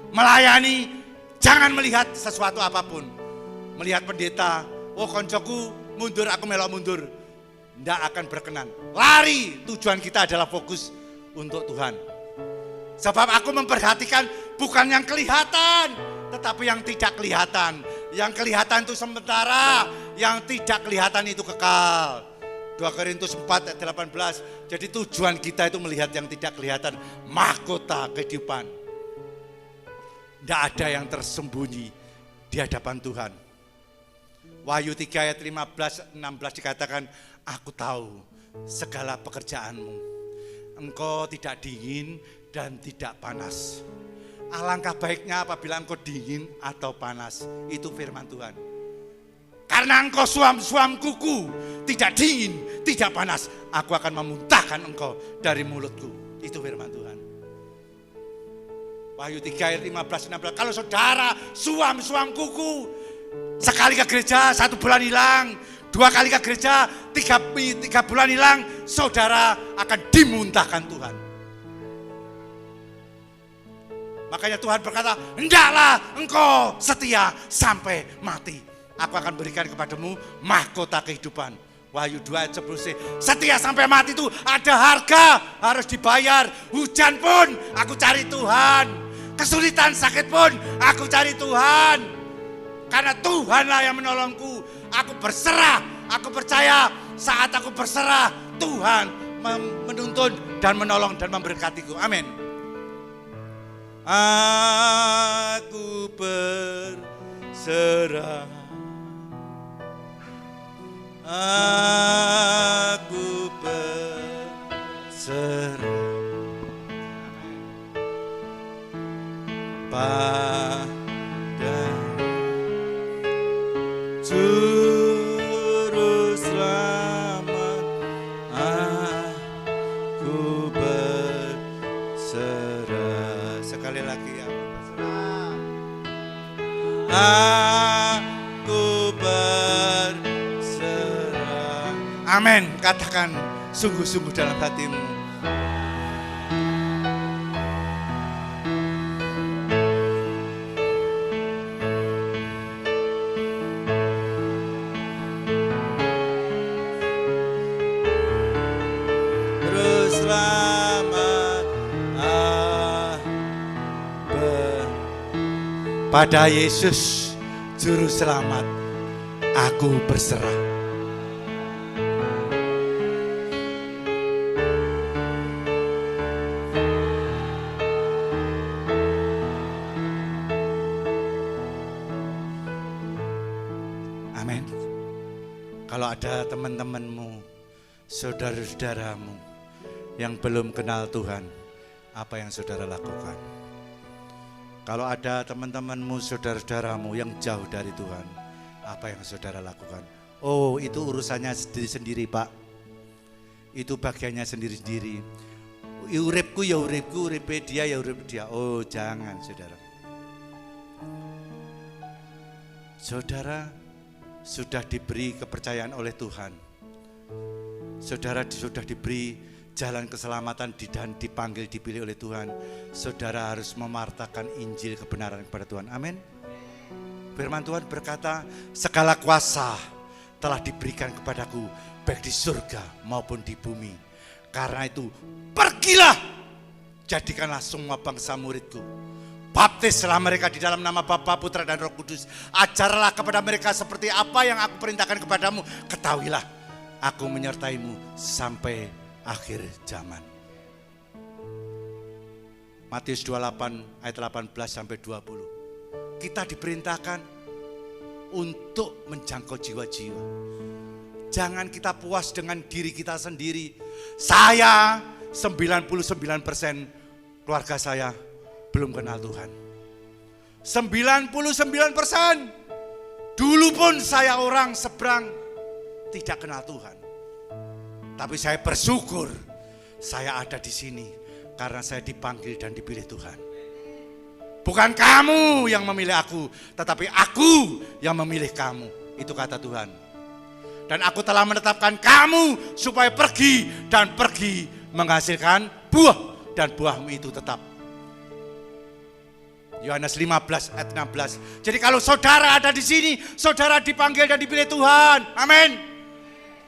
Melayani, jangan melihat sesuatu apapun. Melihat pendeta, koncoku mundur, aku melok mundur. Tidak akan berkenan. Lari, tujuan kita adalah fokus untuk Tuhan. Sebab aku memperhatikan bukan yang kelihatan, tetapi yang tidak kelihatan. Yang kelihatan itu sementara, yang tidak kelihatan itu kekal. 2 Korintus 4 ayat 18. Jadi tujuan kita itu melihat yang tidak kelihatan, mahkota kehidupan. Tidak ada yang tersembunyi di hadapan Tuhan. Wahyu 3 ayat 15-16 dikatakan, aku tahu segala pekerjaanmu. Engkau tidak dingin dan tidak panas. Alangkah baiknya apabila engkau dingin atau panas. Itu firman Tuhan. Karena engkau suam kuku, tidak dingin, tidak panas, aku akan memuntahkan engkau dari mulutku. Itu firman Tuhan. Wahyu 3 ayat 15-16. Kalau saudara suam kuku, sekali ke gereja 1 bulan hilang, 2 kali ke gereja 3 bulan hilang, saudara akan dimuntahkan Tuhan. Makanya Tuhan berkata, hendaklah engkau setia sampai mati. Aku akan berikan kepadamu mahkota kehidupan. Wahyu 2 ayat 10c. Setia sampai mati itu ada harga, harus dibayar. Hujan pun aku cari Tuhan. Kesulitan sakit pun aku cari Tuhan. Karena Tuhanlah yang menolongku. Aku berserah, aku percaya saat aku berserah, Tuhan menuntun dan menolong dan memberkatiku. Amin. Aku berserah, aku berserah pada Juru Selamat aku berserah. Amin. Katakan sungguh-sungguh dalam hatimu. Pada Yesus Juru Selamat, aku berserah. Amin. Kalau ada teman-temanmu, saudara-saudaramu yang belum kenal Tuhan, apa yang saudara lakukan? Kalau ada teman-temanmu, saudara-saudaramu yang jauh dari Tuhan, apa yang saudara lakukan? Oh, itu urusannya sendiri-sendiri, Pak. Itu bagiannya sendiri-sendiri. Uripku ya uripku, uripe dia ya urip dia. Oh, jangan, saudara. Saudara sudah diberi kepercayaan oleh Tuhan. Saudara sudah diberi jalan keselamatan dan dipanggil, dipilih oleh Tuhan. Saudara harus memartakan Injil kebenaran kepada Tuhan. Amin. Firman Tuhan berkata, segala kuasa telah diberikan kepadaku, baik di surga maupun di bumi. Karena itu, pergilah, jadikanlah semua bangsa muridku. Baptislah mereka di dalam nama Bapa, Putra, dan Roh Kudus. Ajarlah kepada mereka seperti apa yang aku perintahkan kepadamu. Ketahuilah, aku menyertaimu sampai akhir zaman. Matius 28 ayat 18 sampai 20. Kita diperintahkan untuk menjangkau jiwa-jiwa. Jangan kita puas dengan diri kita sendiri. Saya 99% keluarga saya belum kenal Tuhan. 99%. Dulu pun saya orang seberang tidak kenal Tuhan. Tapi saya bersyukur saya ada di sini karena saya dipanggil dan dipilih Tuhan. Bukan kamu yang memilih aku, tetapi aku yang memilih kamu. Itu kata Tuhan. Dan aku telah menetapkan kamu supaya pergi dan pergi menghasilkan buah, dan buahmu itu tetap. Yohanes 15 ayat 16. Jadi kalau saudara ada di sini, saudara dipanggil dan dipilih Tuhan. Amin.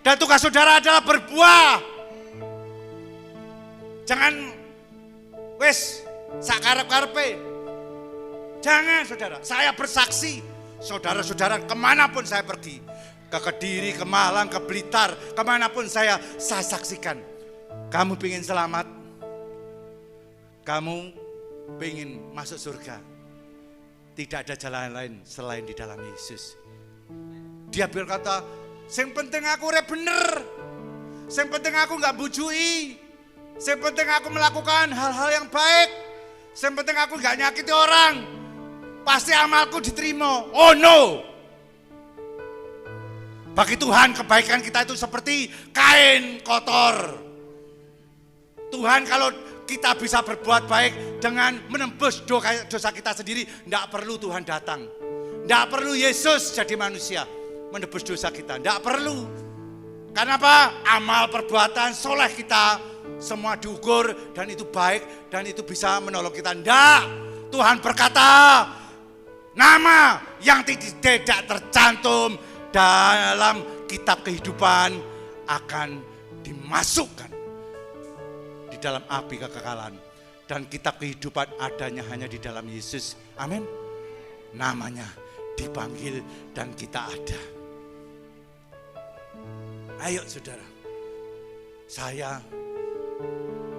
Dan tugas saudara adalah berbuah. Jangan wes sakarep-karepe. Jangan, saudara. Saya bersaksi, saudara-saudara kemanapun saya pergi, ke Kediri, ke Malang, ke Blitar, kemanapun saya saksikan. Kamu ingin selamat, kamu ingin masuk surga. Tidak ada jalan lain selain di dalam Yesus. Dia berkata, sing penting aku urip bener. Sing penting aku gak bujui. Sing penting aku melakukan hal-hal yang baik. Sing penting aku gak nyakiti orang. Pasti amalku diterima. Oh no. Bagi Tuhan kebaikan kita itu seperti kain kotor. Tuhan kalau kita bisa berbuat baik dengan menembus dosa kita sendiri, tidak perlu Tuhan datang. Tidak perlu Yesus jadi manusia menebus dosa kita, tidak perlu. Karena apa? Amal perbuatan soleh kita semua diukur dan itu baik dan itu bisa menolong kita. Tidak, Tuhan berkata, nama yang tidak tercantum dalam kitab kehidupan akan dimasukkan di dalam api kekekalan. Dan kitab kehidupan adanya hanya di dalam Yesus. Amin. Namanya dipanggil dan kita ada. Ayo saudara, saya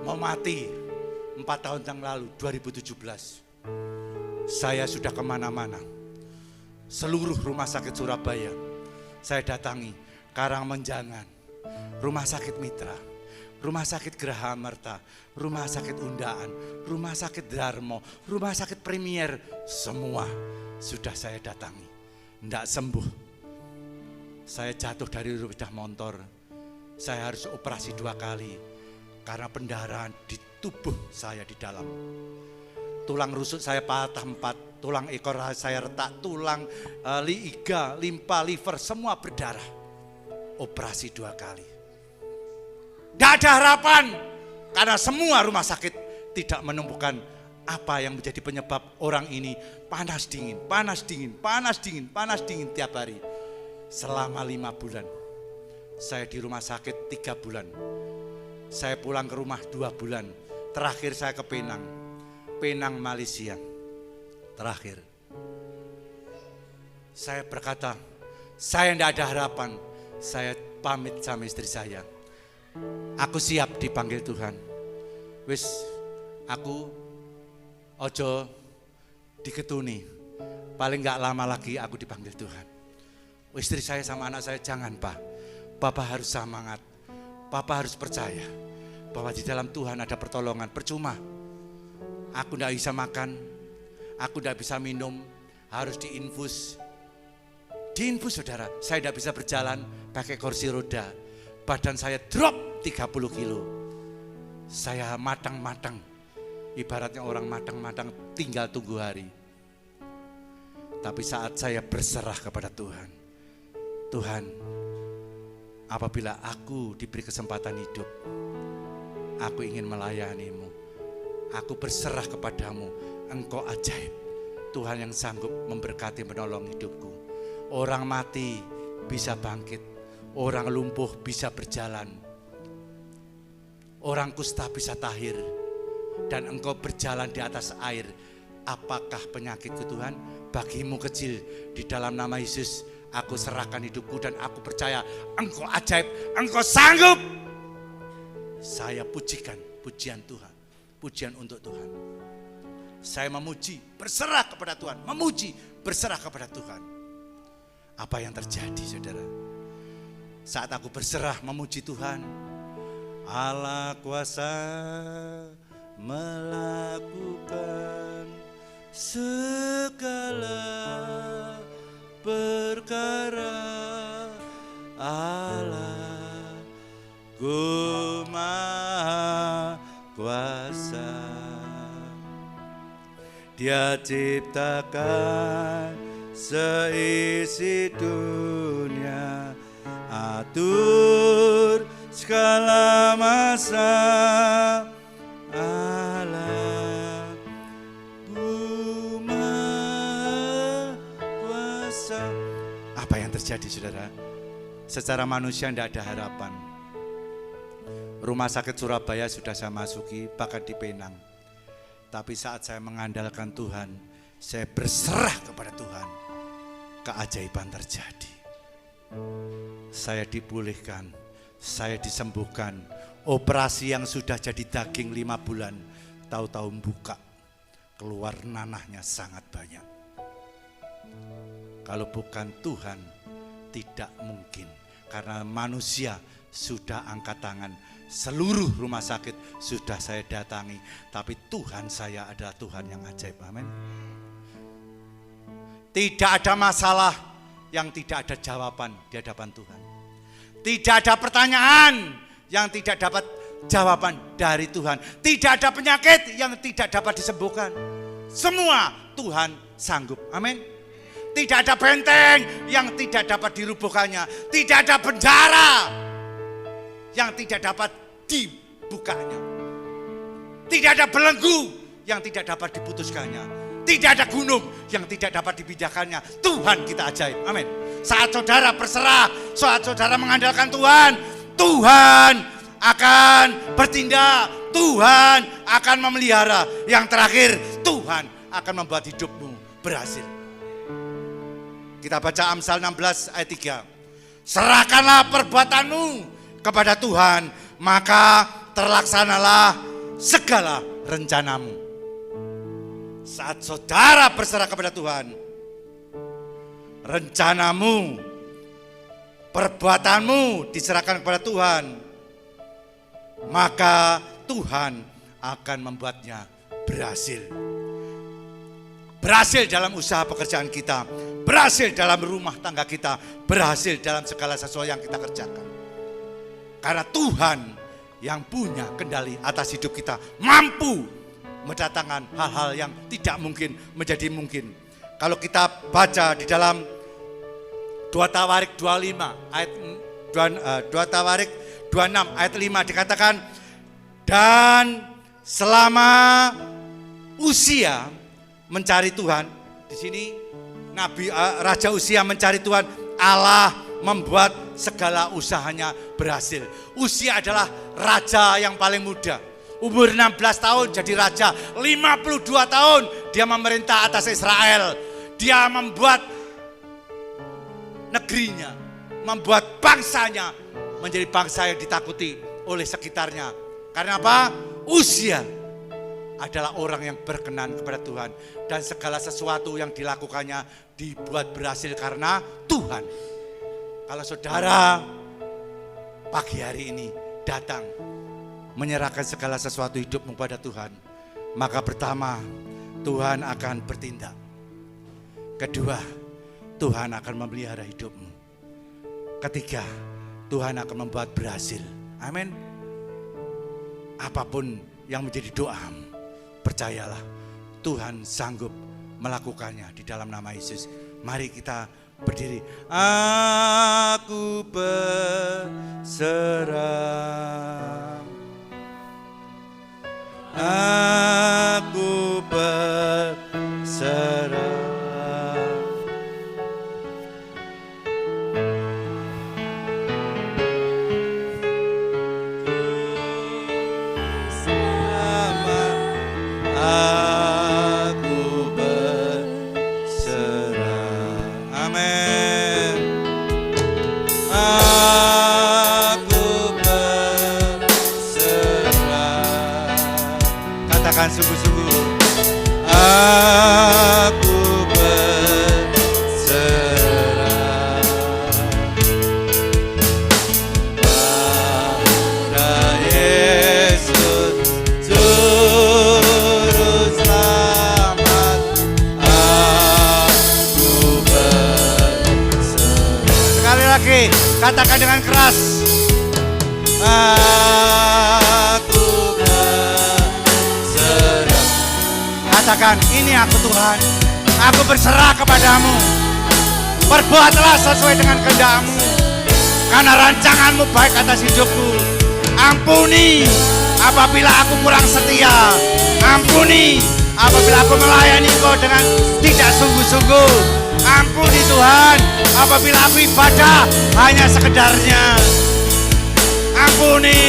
mau mati 4 tahun yang lalu, 2017. Saya sudah kemana-mana. Seluruh rumah sakit Surabaya saya datangi, Karangmenjangan, Rumah Sakit Mitra, Rumah Sakit Geraha Merta, Rumah Sakit Undaan, Rumah Sakit Darmo, Rumah Sakit Premier, semua sudah saya datangi. Tidak sembuh. Saya jatuh dari sepeda motor. Saya harus operasi 2 kali karena pendarahan di tubuh saya di dalam. Tulang rusuk saya patah 4. tulang ekor saya retak, tulang iga, limpa, liver, semua berdarah. Operasi 2 kali. Tidak ada harapan, karena semua rumah sakit tidak menemukan apa yang menjadi penyebab orang ini panas dingin, panas dingin, panas dingin, panas dingin tiap hari. Selama 5 bulan. Saya di rumah sakit 3 bulan. Saya pulang ke rumah 2 bulan. Terakhir saya ke Penang. Penang, Malaysia. Terakhir. Saya berkata, saya tidak ada harapan. Saya pamit sama istri saya. Aku siap dipanggil Tuhan. Wis, aku ojo diketuni. Paling gak lama lagi aku dipanggil Tuhan. Istri saya sama anak saya, jangan Pak. Papa harus semangat. Papa harus percaya bahwa di dalam Tuhan ada pertolongan. Percuma. Aku tidak bisa makan. Aku tidak bisa minum. Harus diinfus. Diinfus saudara. Saya tidak bisa berjalan pakai kursi roda. Badan saya drop 30 kilo. Saya matang-matang. Ibaratnya orang matang-matang tinggal tunggu hari. Tapi saat saya berserah kepada Tuhan. Tuhan, apabila aku diberi kesempatan hidup, aku ingin melayani-Mu. Aku berserah kepadamu. Engkau ajaib. Tuhan yang sanggup memberkati menolong hidupku. Orang mati bisa bangkit. Orang lumpuh bisa berjalan. Orang kusta bisa tahir. Dan engkau berjalan di atas air. Apakah penyakitku Tuhan? Bagimu kecil. Di dalam nama Yesus aku serahkan hidupku dan aku percaya engkau ajaib, engkau sanggup. Saya pujikan pujian Tuhan. Pujian untuk Tuhan. Saya memuji, berserah kepada Tuhan. Memuji, berserah kepada Tuhan. Apa yang terjadi saudara? Saat aku berserah memuji Tuhan, Allah kuasa melakukan segala perkara. Allah ku maha kuasa. Dia ciptakan seisi dunia, atur segala masa. Allah ku maha kuasa. Apa yang terjadi saudara? Secara manusia tidak ada harapan. Rumah sakit Surabaya sudah saya masuki, bahkan di Penang. Tapi saat saya mengandalkan Tuhan, saya berserah kepada Tuhan, keajaiban terjadi. Saya dipulihkan, saya disembuhkan. Operasi yang sudah jadi daging 5 bulan, tahu-tahu buka, keluar nanahnya sangat banyak. Kalau bukan Tuhan, tidak mungkin. Karena manusia sudah angkat tangan, seluruh rumah sakit sudah saya datangi. Tapi Tuhan saya adalah Tuhan yang ajaib, amin. Tidak ada masalah yang tidak ada jawaban di hadapan Tuhan. Tidak ada pertanyaan yang tidak dapat jawaban dari Tuhan. Tidak ada penyakit yang tidak dapat disembuhkan. Semua Tuhan sanggup, amin. Tidak ada benteng yang tidak dapat dirubuhkannya. Tidak ada penjara yang tidak dapat dibukanya. Tidak ada belenggu yang tidak dapat diputuskannya. Tidak ada gunung yang tidak dapat dipindahkannya. Tuhan kita ajaib, amin. Saat saudara berserah, saat saudara mengandalkan Tuhan, Tuhan akan bertindak. Tuhan akan memelihara. Yang terakhir, Tuhan akan membuat hidupmu berhasil. Kita baca Amsal 16 ayat 3. Serahkanlah perbuatanmu kepada Tuhan, maka terlaksanalah segala rencanamu. Saat saudara berserah kepada Tuhan, rencanamu, perbuatanmu diserahkan kepada Tuhan, maka Tuhan akan membuatnya berhasil. Berhasil dalam usaha pekerjaan kita, berhasil dalam rumah tangga kita, berhasil dalam segala sesuatu yang kita kerjakan. Karena Tuhan yang punya kendali atas hidup kita mampu mendatangkan hal-hal yang tidak mungkin menjadi mungkin. Kalau kita baca di dalam 2 Tawarik 25 ayat 2 Tawarik 26 ayat 5 dikatakan, dan selama Uzia mencari Tuhan, di sini Raja Uzia mencari Tuhan, Allah membuat segala usahanya berhasil. Uzia adalah raja yang paling muda. Umur 16 tahun jadi raja, 52 tahun dia memerintah atas Israel. Dia membuat negerinya, membuat bangsanya menjadi bangsa yang ditakuti oleh sekitarnya. Karena apa? Uzia adalah orang yang berkenan kepada Tuhan, dan segala sesuatu yang dilakukannya dibuat berhasil karena Tuhan. Kalau saudara pagi hari ini datang menyerahkan segala sesuatu hidupmu pada Tuhan, maka pertama, Tuhan akan bertindak. Kedua, Tuhan akan memelihara hidupmu. Ketiga, Tuhan akan membuat berhasil. Amin. Apapun yang menjadi doamu, percayalah Tuhan sanggup melakukannya di dalam nama Yesus. Mari kita berdiri. Aku berserah, aku berserah. Aku berserah. Amin. Aku berserah. Katakan sungguh-sungguh. Aku berserah pada Yesus Juru Selamat. Aku berserah. Sekali lagi, katakan dengan keras. Aku berserah. Katakan, ini aku Tuhan, aku berserah kepadamu. Perbuatlah sesuai dengan kehendak-Mu, karena rancangan-Mu baik atas hidupku. Ampuni apabila aku kurang setia. Ampuni apabila aku melayani Engkau dengan tidak sungguh-sungguh. Ampuni Tuhan apabila aku ibadah hanya sekedarnya. Ampuni.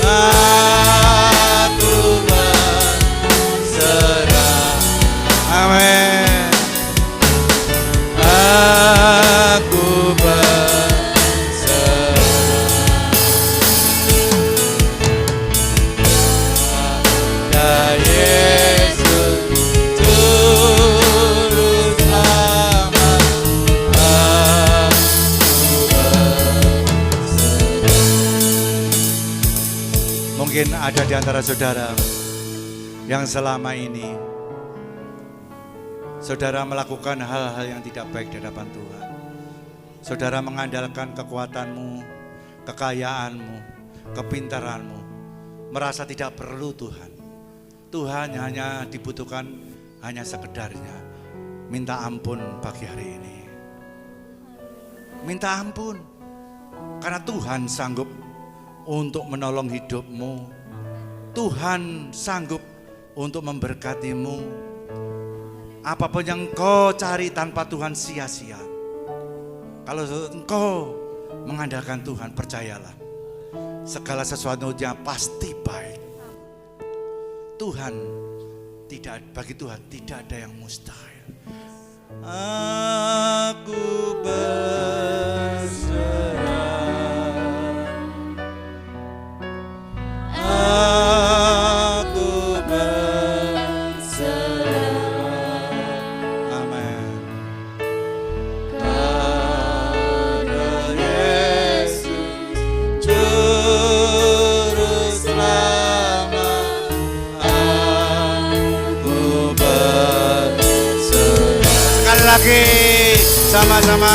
Aku berserah. Amin. Aku berserah pada Yesus Juru Selamat. Aku berserah. Mungkin ada di antara saudara yang selama ini saudara melakukan hal-hal yang tidak baik di hadapan Tuhan. Saudara mengandalkan kekuatanmu, kekayaanmu, kepintaranmu, merasa tidak perlu Tuhan. Tuhan hanya dibutuhkan hanya sekedarnya. Minta ampun pagi hari ini. Minta ampun, karena Tuhan sanggup untuk menolong hidupmu. Tuhan sanggup untuk memberkatimu. Apapun yang engkau cari tanpa Tuhan sia-sia. Kalau engkau mengandalkan Tuhan, percayalah, segala sesuatunya pasti baik. Tuhan bagi Tuhan tidak ada yang mustahil. Aku berserah. Aku berserah. Amin. Pada Yesus Juru Selamat. Aku berserah. Sekali lagi sama-sama.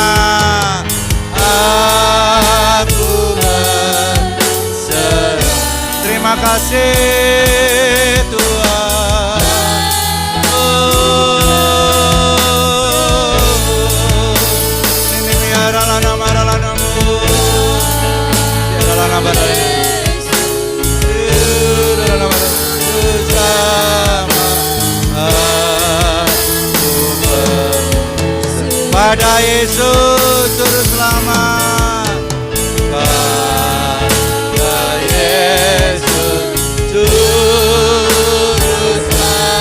Aku berserah. Terima kasih Tuhan. kepada Yesus Juru Selamat. Kepada Yesus Juru Selamat.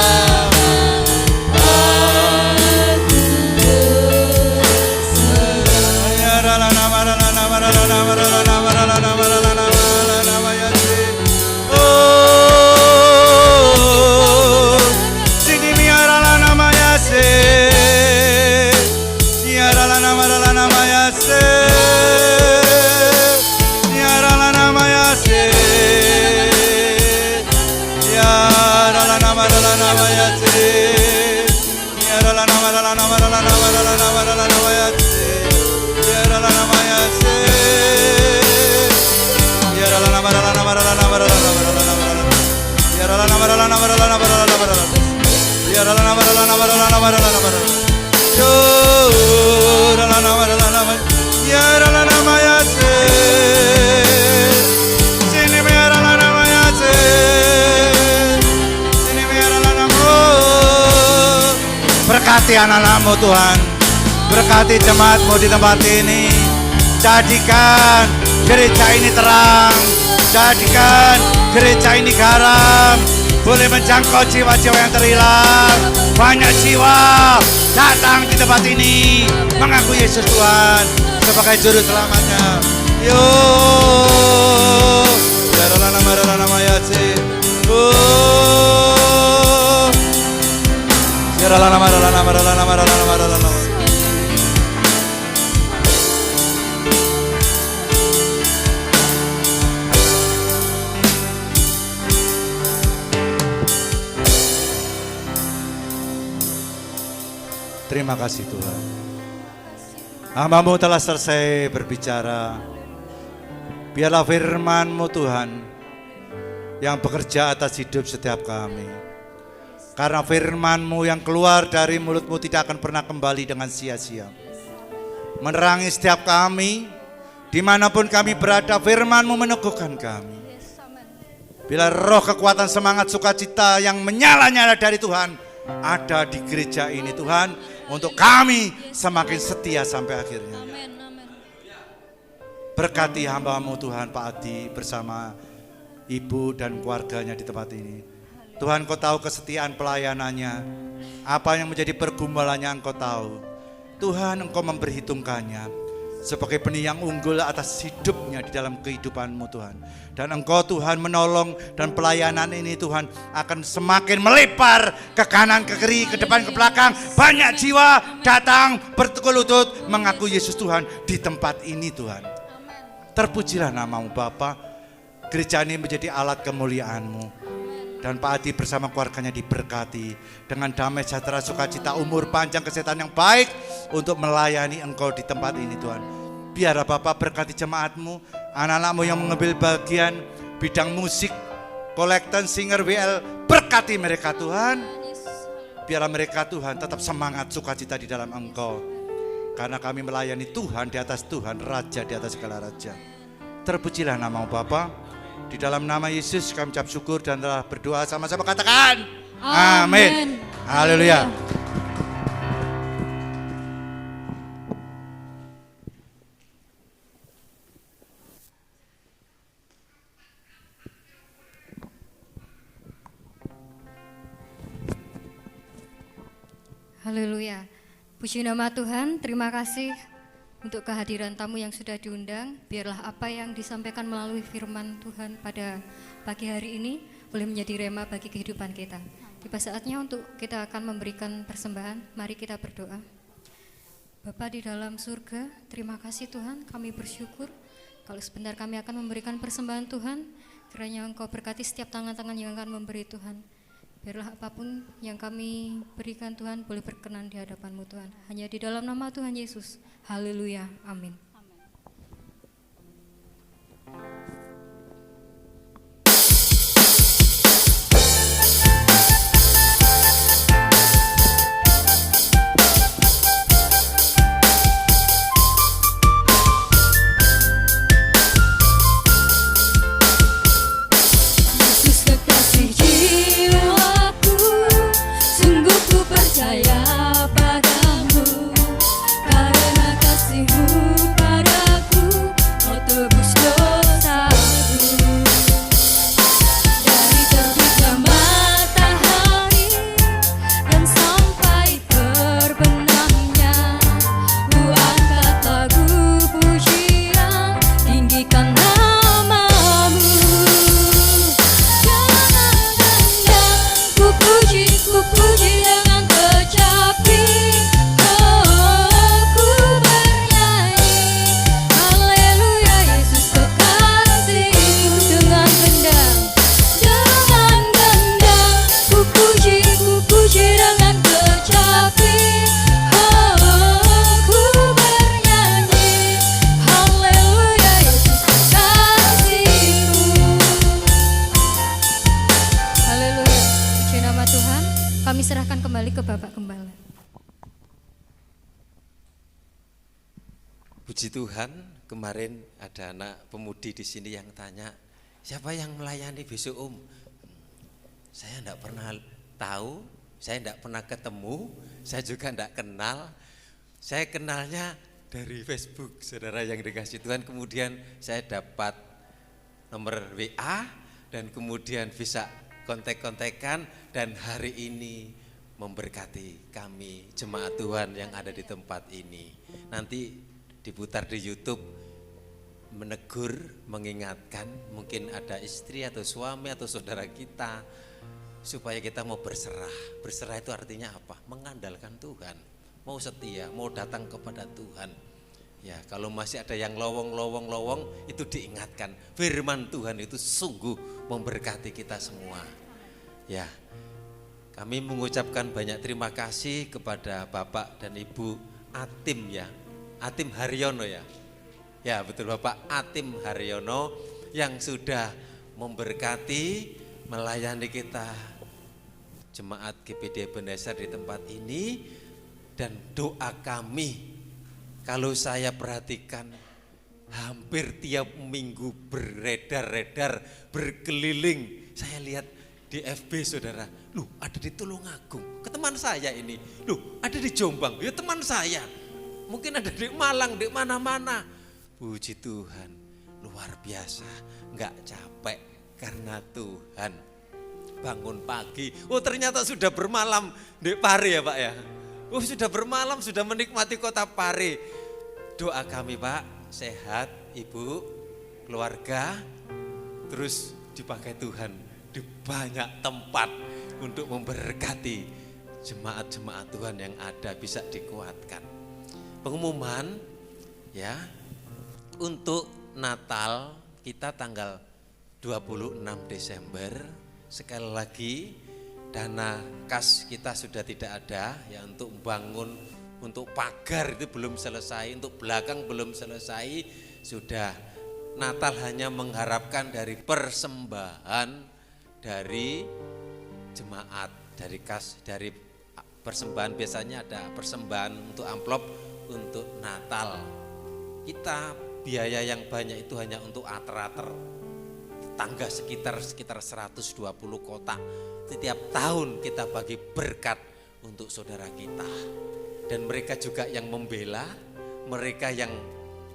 Berkati anak-anakmu Tuhan, berkati jemaatmu di tempat ini. Jadikan gereja ini terang, jadikan gereja ini garam, boleh menjangkau jiwa-jiwa yang terhilang. Banyak jiwa datang di tempat ini mengaku Yesus Tuhan sebagai juru selamatnya. Yo, nama Yesus. Terima kasih Tuhan. Hamba-Mu telah selesai berbicara. Biarlah firman-Mu Tuhan yang bekerja atas hidup setiap kami. Karena firman-Mu yang keluar dari mulut-Mu tidak akan pernah kembali dengan sia-sia. Menerangi setiap kami, dimanapun kami berada, firman-Mu meneguhkan kami. Bila roh kekuatan, semangat, sukacita yang menyala-nyala dari Tuhan ada di gereja ini Tuhan, untuk kami semakin setia sampai akhirnya. Berkati hamba-Mu Tuhan Pak Adi bersama ibu dan keluarganya di tempat ini. Tuhan, Kau tahu kesetiaan pelayanannya, apa yang menjadi pergumulannya Engkau tahu. Tuhan, Engkau memperhitungkannya sebagai benih yang unggul atas hidupnya di dalam kehidupan-Mu Tuhan. Dan Engkau Tuhan menolong, dan pelayanan ini Tuhan akan semakin melebar ke kanan, ke kiri, ke depan, ke belakang. Banyak jiwa datang bertekuk lutut mengaku Yesus Tuhan di tempat ini Tuhan. Terpujilah nama-Mu Bapa. Gereja ini menjadi alat kemuliaan-Mu. Dan Pak Adi bersama keluarganya diberkati dengan damai sejahtera, sukacita, umur panjang, kesehatan yang baik untuk melayani Engkau di tempat ini Tuhan. Biarlah Bapak berkati jemaat-Mu, anak-anak-Mu yang mengambil bagian bidang musik, kolektan, singer, WL, berkati mereka Tuhan. Biarlah mereka Tuhan tetap semangat, sukacita di dalam Engkau. Karena kami melayani Tuhan di atas Tuhan, Raja di atas segala Raja. Terpujilah nama-Mu Bapa. Di dalam nama Yesus kami ucap syukur dan telah berdoa sama-sama, katakan amin. Haleluya. Haleluya. Puji nama Tuhan, terima kasih untuk kehadiran tamu yang sudah diundang. Biarlah apa yang disampaikan melalui firman Tuhan pada pagi hari ini boleh menjadi rema bagi kehidupan kita. Tiba saatnya untuk kita akan memberikan persembahan. Mari kita berdoa. Bapa di dalam surga, terima kasih Tuhan, kami bersyukur kalau sebentar kami akan memberikan persembahan Tuhan. Kiranya Engkau berkati setiap tangan-tangan yang akan memberi Tuhan. Biarlah apapun yang kami berikan Tuhan boleh berkenan di hadapan-Mu Tuhan. Hanya di dalam nama Tuhan Yesus. Haleluya. Amin. Percaya padamu, Puji Tuhan, kemarin ada anak pemudi di sini yang tanya, siapa yang melayani besok Om? Saya enggak pernah tahu, saya enggak pernah ketemu, saya juga enggak kenal. Saya kenalnya dari Facebook, saudara yang dikasih Tuhan. Kemudian saya dapat nomor WA dan kemudian bisa kontak-kontakan, dan hari ini memberkati kami jemaat Tuhan yang ada di tempat ini. Nanti diputar di YouTube, menegur, mengingatkan, mungkin ada istri atau suami atau saudara kita, supaya kita mau berserah. Berserah itu artinya apa? Mengandalkan Tuhan, mau setia, mau datang kepada Tuhan. Ya, kalau masih ada yang lowong-lowong itu diingatkan. Firman Tuhan itu sungguh memberkati kita semua. Ya, kami mengucapkan banyak terima kasih kepada Bapak dan Ibu Atim ya. Atim Haryono ya. Ya, betul Bapak Atim Haryono yang sudah memberkati, melayani kita jemaat GPD Ebenezer di tempat ini. Dan doa kami, kalau saya perhatikan, hampir tiap minggu beredar-redar, berkeliling. Saya lihat di FB saudara, loh ada di Tulungagung, ke teman saya ini. Loh ada di Jombang, ya teman saya. Mungkin ada di Malang, di mana-mana. Puji Tuhan, luar biasa, enggak capek karena Tuhan. Bangun pagi, oh ternyata sudah bermalam di Pare ya Pak ya. Oh sudah bermalam, sudah menikmati kota Pare. Doa kami Pak, sehat Ibu, keluarga, terus dipakai Tuhan di banyak tempat untuk memberkati jemaat-jemaat Tuhan yang ada, bisa dikuatkan. Pengumuman ya, untuk Natal kita tanggal 26 Desember, sekali lagi dana kas kita sudah tidak ada ya, untuk bangun, untuk pagar itu belum selesai, untuk belakang belum selesai. Sudah Natal hanya mengharapkan dari persembahan dari jemaat, dari kas, dari persembahan. Biasanya ada persembahan untuk amplop untuk Natal. Kita biaya yang banyak itu hanya untuk ater-ater tangga sekitar 120 kotak. Setiap tahun kita bagi berkat untuk saudara kita. Dan mereka juga yang membela, mereka yang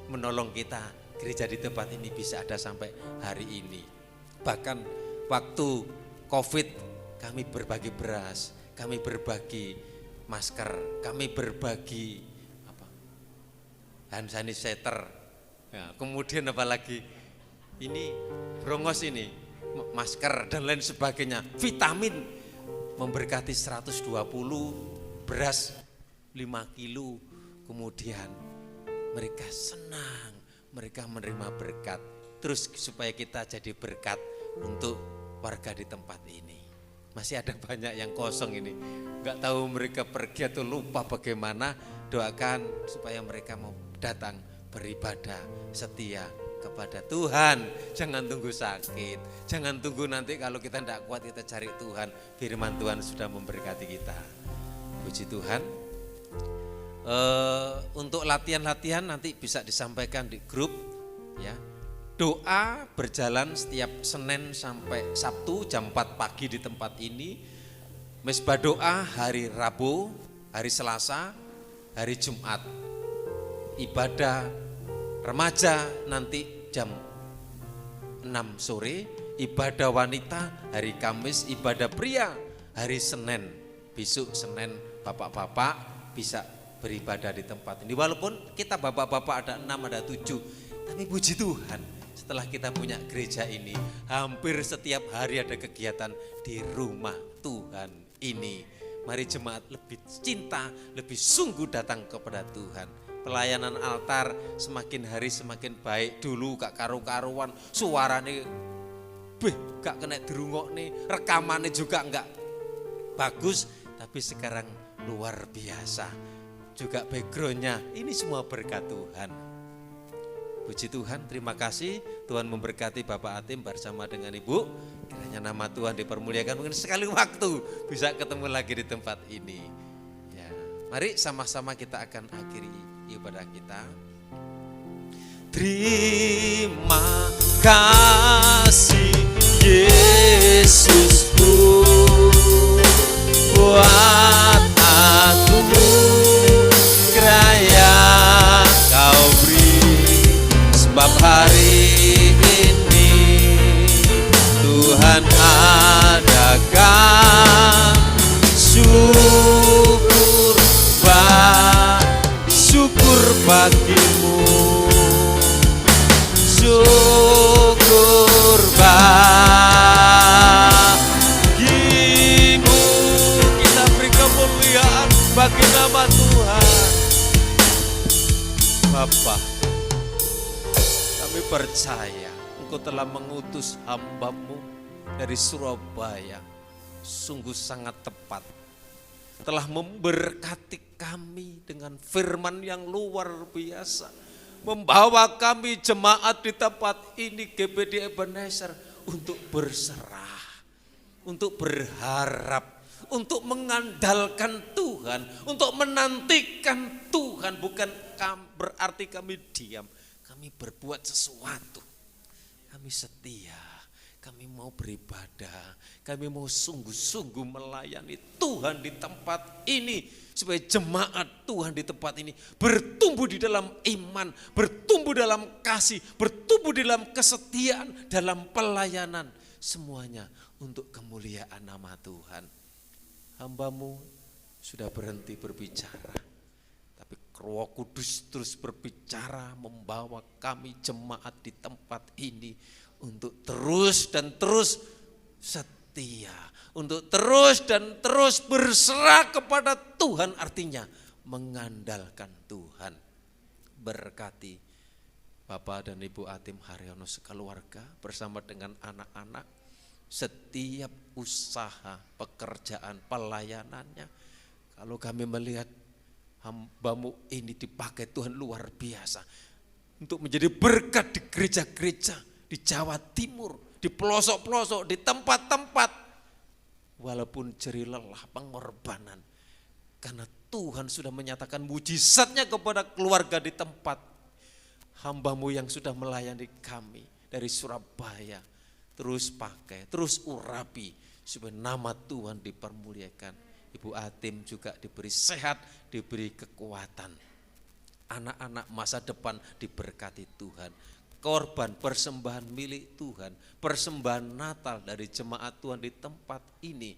menolong kita. Gereja di tempat ini bisa ada sampai hari ini. Bahkan waktu COVID kami berbagi beras, kami berbagi masker, kami berbagi hand sanitizer. Ya, kemudian apalagi ini brongos ini, masker dan lain sebagainya, vitamin memberkati 120, beras 5 kilo. Kemudian mereka senang, mereka menerima berkat. Terus supaya kita jadi berkat untuk warga di tempat ini. Masih ada banyak yang kosong ini, gak tahu mereka pergi atau lupa bagaimana. Doakan supaya mereka mau datang beribadah setia kepada Tuhan. Jangan tunggu sakit, jangan tunggu nanti kalau kita tidak kuat kita cari Tuhan. Firman Tuhan sudah memberkati kita. Puji Tuhan. Untuk latihan-latihan nanti bisa disampaikan di grup ya. Doa berjalan setiap Senin sampai Sabtu jam 4 pagi di tempat ini. Mesbah doa hari Rabu, hari Selasa, hari Jumat. Ibadah remaja nanti jam 6 sore, ibadah wanita hari Kamis, ibadah pria hari Senin. Besok Senin bapak-bapak bisa beribadah di tempat ini. Walaupun kita bapak-bapak ada 6, ada 7, tapi puji Tuhan setelah kita punya gereja ini, hampir setiap hari ada kegiatan di rumah Tuhan ini. Mari jemaat lebih cinta, lebih sungguh datang kepada Tuhan. Pelayanan altar semakin hari semakin baik. Dulu gak karu-karuan, suarane gak kena dirungok nih, rekamannya juga gak bagus, tapi sekarang luar biasa. Juga backgroundnya, ini semua berkat Tuhan. Puji Tuhan, terima kasih. Tuhan memberkati Bapak Atim bersama dengan Ibu. Kiranya nama Tuhan dipermuliakan. Mungkin sekali waktu bisa ketemu lagi di tempat ini. Ya, mari sama-sama kita akan akhiri ibadah kita. Terima kasih Yesusku, buat aku keraya kau beri, sebab hari ini Tuhan adakan syukur bagimu, syukur bagimu. Kita beri kemuliaan bagi nama Tuhan. Bapa, kami percaya Engkau telah mengutus hamba-Mu dari Surabaya, sungguh sangat tepat. Telah memberkati kami dengan firman yang luar biasa. Membawa kami jemaat di tempat ini GBD Ebenezer untuk berserah, untuk berharap, untuk mengandalkan Tuhan, untuk menantikan Tuhan. Bukan berarti kami diam, kami berbuat sesuatu. Kami setia, kami mau beribadah, kami mau sungguh-sungguh melayani Tuhan di tempat ini, supaya jemaat Tuhan di tempat ini bertumbuh di dalam iman, bertumbuh dalam kasih, bertumbuh dalam kesetiaan, dalam pelayanan. Semuanya untuk kemuliaan nama Tuhan. Hamba-Mu sudah berhenti berbicara, tapi Roh Kudus terus berbicara, membawa kami jemaat di tempat ini untuk terus dan terus setia, untuk terus dan terus berserah kepada Tuhan, artinya mengandalkan Tuhan. Berkati Bapak dan Ibu Atim Haryono sekeluarga bersama dengan anak-anak, setiap usaha, pekerjaan, pelayanannya. Kalau kami melihat hamba-Mu ini dipakai Tuhan luar biasa untuk menjadi berkat di gereja-gereja di Jawa Timur, di pelosok-pelosok, di tempat-tempat, walaupun jerih lelah, pengorbanan, karena Tuhan sudah menyatakan mujizatnya kepada keluarga di tempat. Hamba-Mu yang sudah melayani kami dari Surabaya, terus pakai, terus urapi, supaya nama Tuhan dipermuliakan. Ibu Atim juga diberi sehat, diberi kekuatan. Anak-anak masa depan diberkati Tuhan. Korban persembahan milik Tuhan, persembahan Natal dari jemaat Tuhan di tempat ini,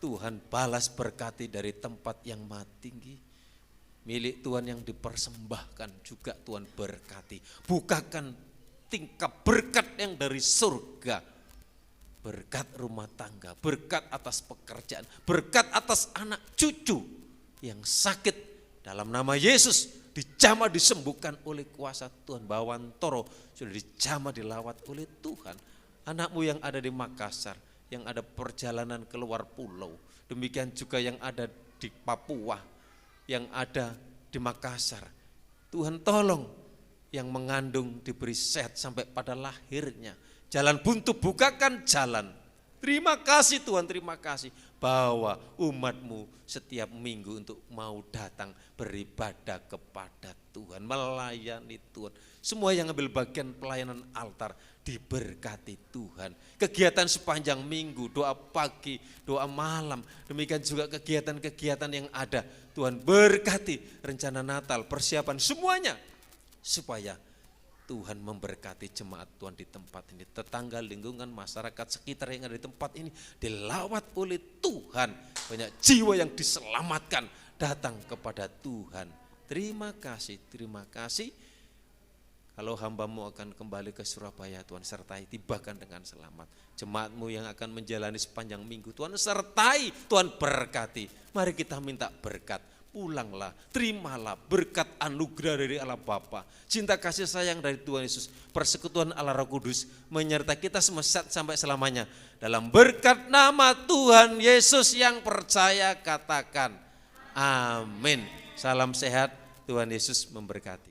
Tuhan balas berkati dari tempat yang maha tinggi. Milik Tuhan yang dipersembahkan juga Tuhan berkati. Bukakan tingkap berkat yang dari surga. Berkat rumah tangga, berkat atas pekerjaan, berkat atas anak cucu yang sakit, dalam nama Yesus dijamah disembuhkan oleh kuasa Tuhan. Bawantoro sudah dijamah dilawat oleh Tuhan. Anak-Mu yang ada di Makassar, yang ada perjalanan keluar pulau, demikian juga yang ada di Papua, yang ada di Makassar. Tuhan tolong yang mengandung diberi sehat sampai pada lahirnya. Jalan buntu bukakan jalan. Terima kasih Tuhan, terima kasih bahwa umat-Mu setiap minggu untuk mau datang beribadah kepada Tuhan, melayani Tuhan. Semua yang ambil bagian pelayanan altar diberkati Tuhan. Kegiatan sepanjang minggu, doa pagi, doa malam, demikian juga kegiatan-kegiatan yang ada. Tuhan berkati rencana Natal, persiapan semuanya, supaya Tuhan memberkati jemaat Tuhan di tempat ini. Tetangga, lingkungan, masyarakat sekitar yang ada di tempat ini dilawat oleh Tuhan. Banyak jiwa yang diselamatkan datang kepada Tuhan. Terima kasih, terima kasih. Kalau hamba-Mu akan kembali ke Surabaya, Tuhan sertai, tibakan dengan selamat. Jemaat-Mu yang akan menjalani sepanjang minggu, Tuhan sertai, Tuhan berkati. Mari kita minta berkat. Pulanglah, terimalah berkat anugerah dari Allah Bapa, cinta kasih sayang dari Tuhan Yesus, persekutuan Allah Roh Kudus menyertai kita semua sampai selamanya. Dalam berkat nama Tuhan Yesus yang percaya katakan amin. Salam sehat, Tuhan Yesus memberkati.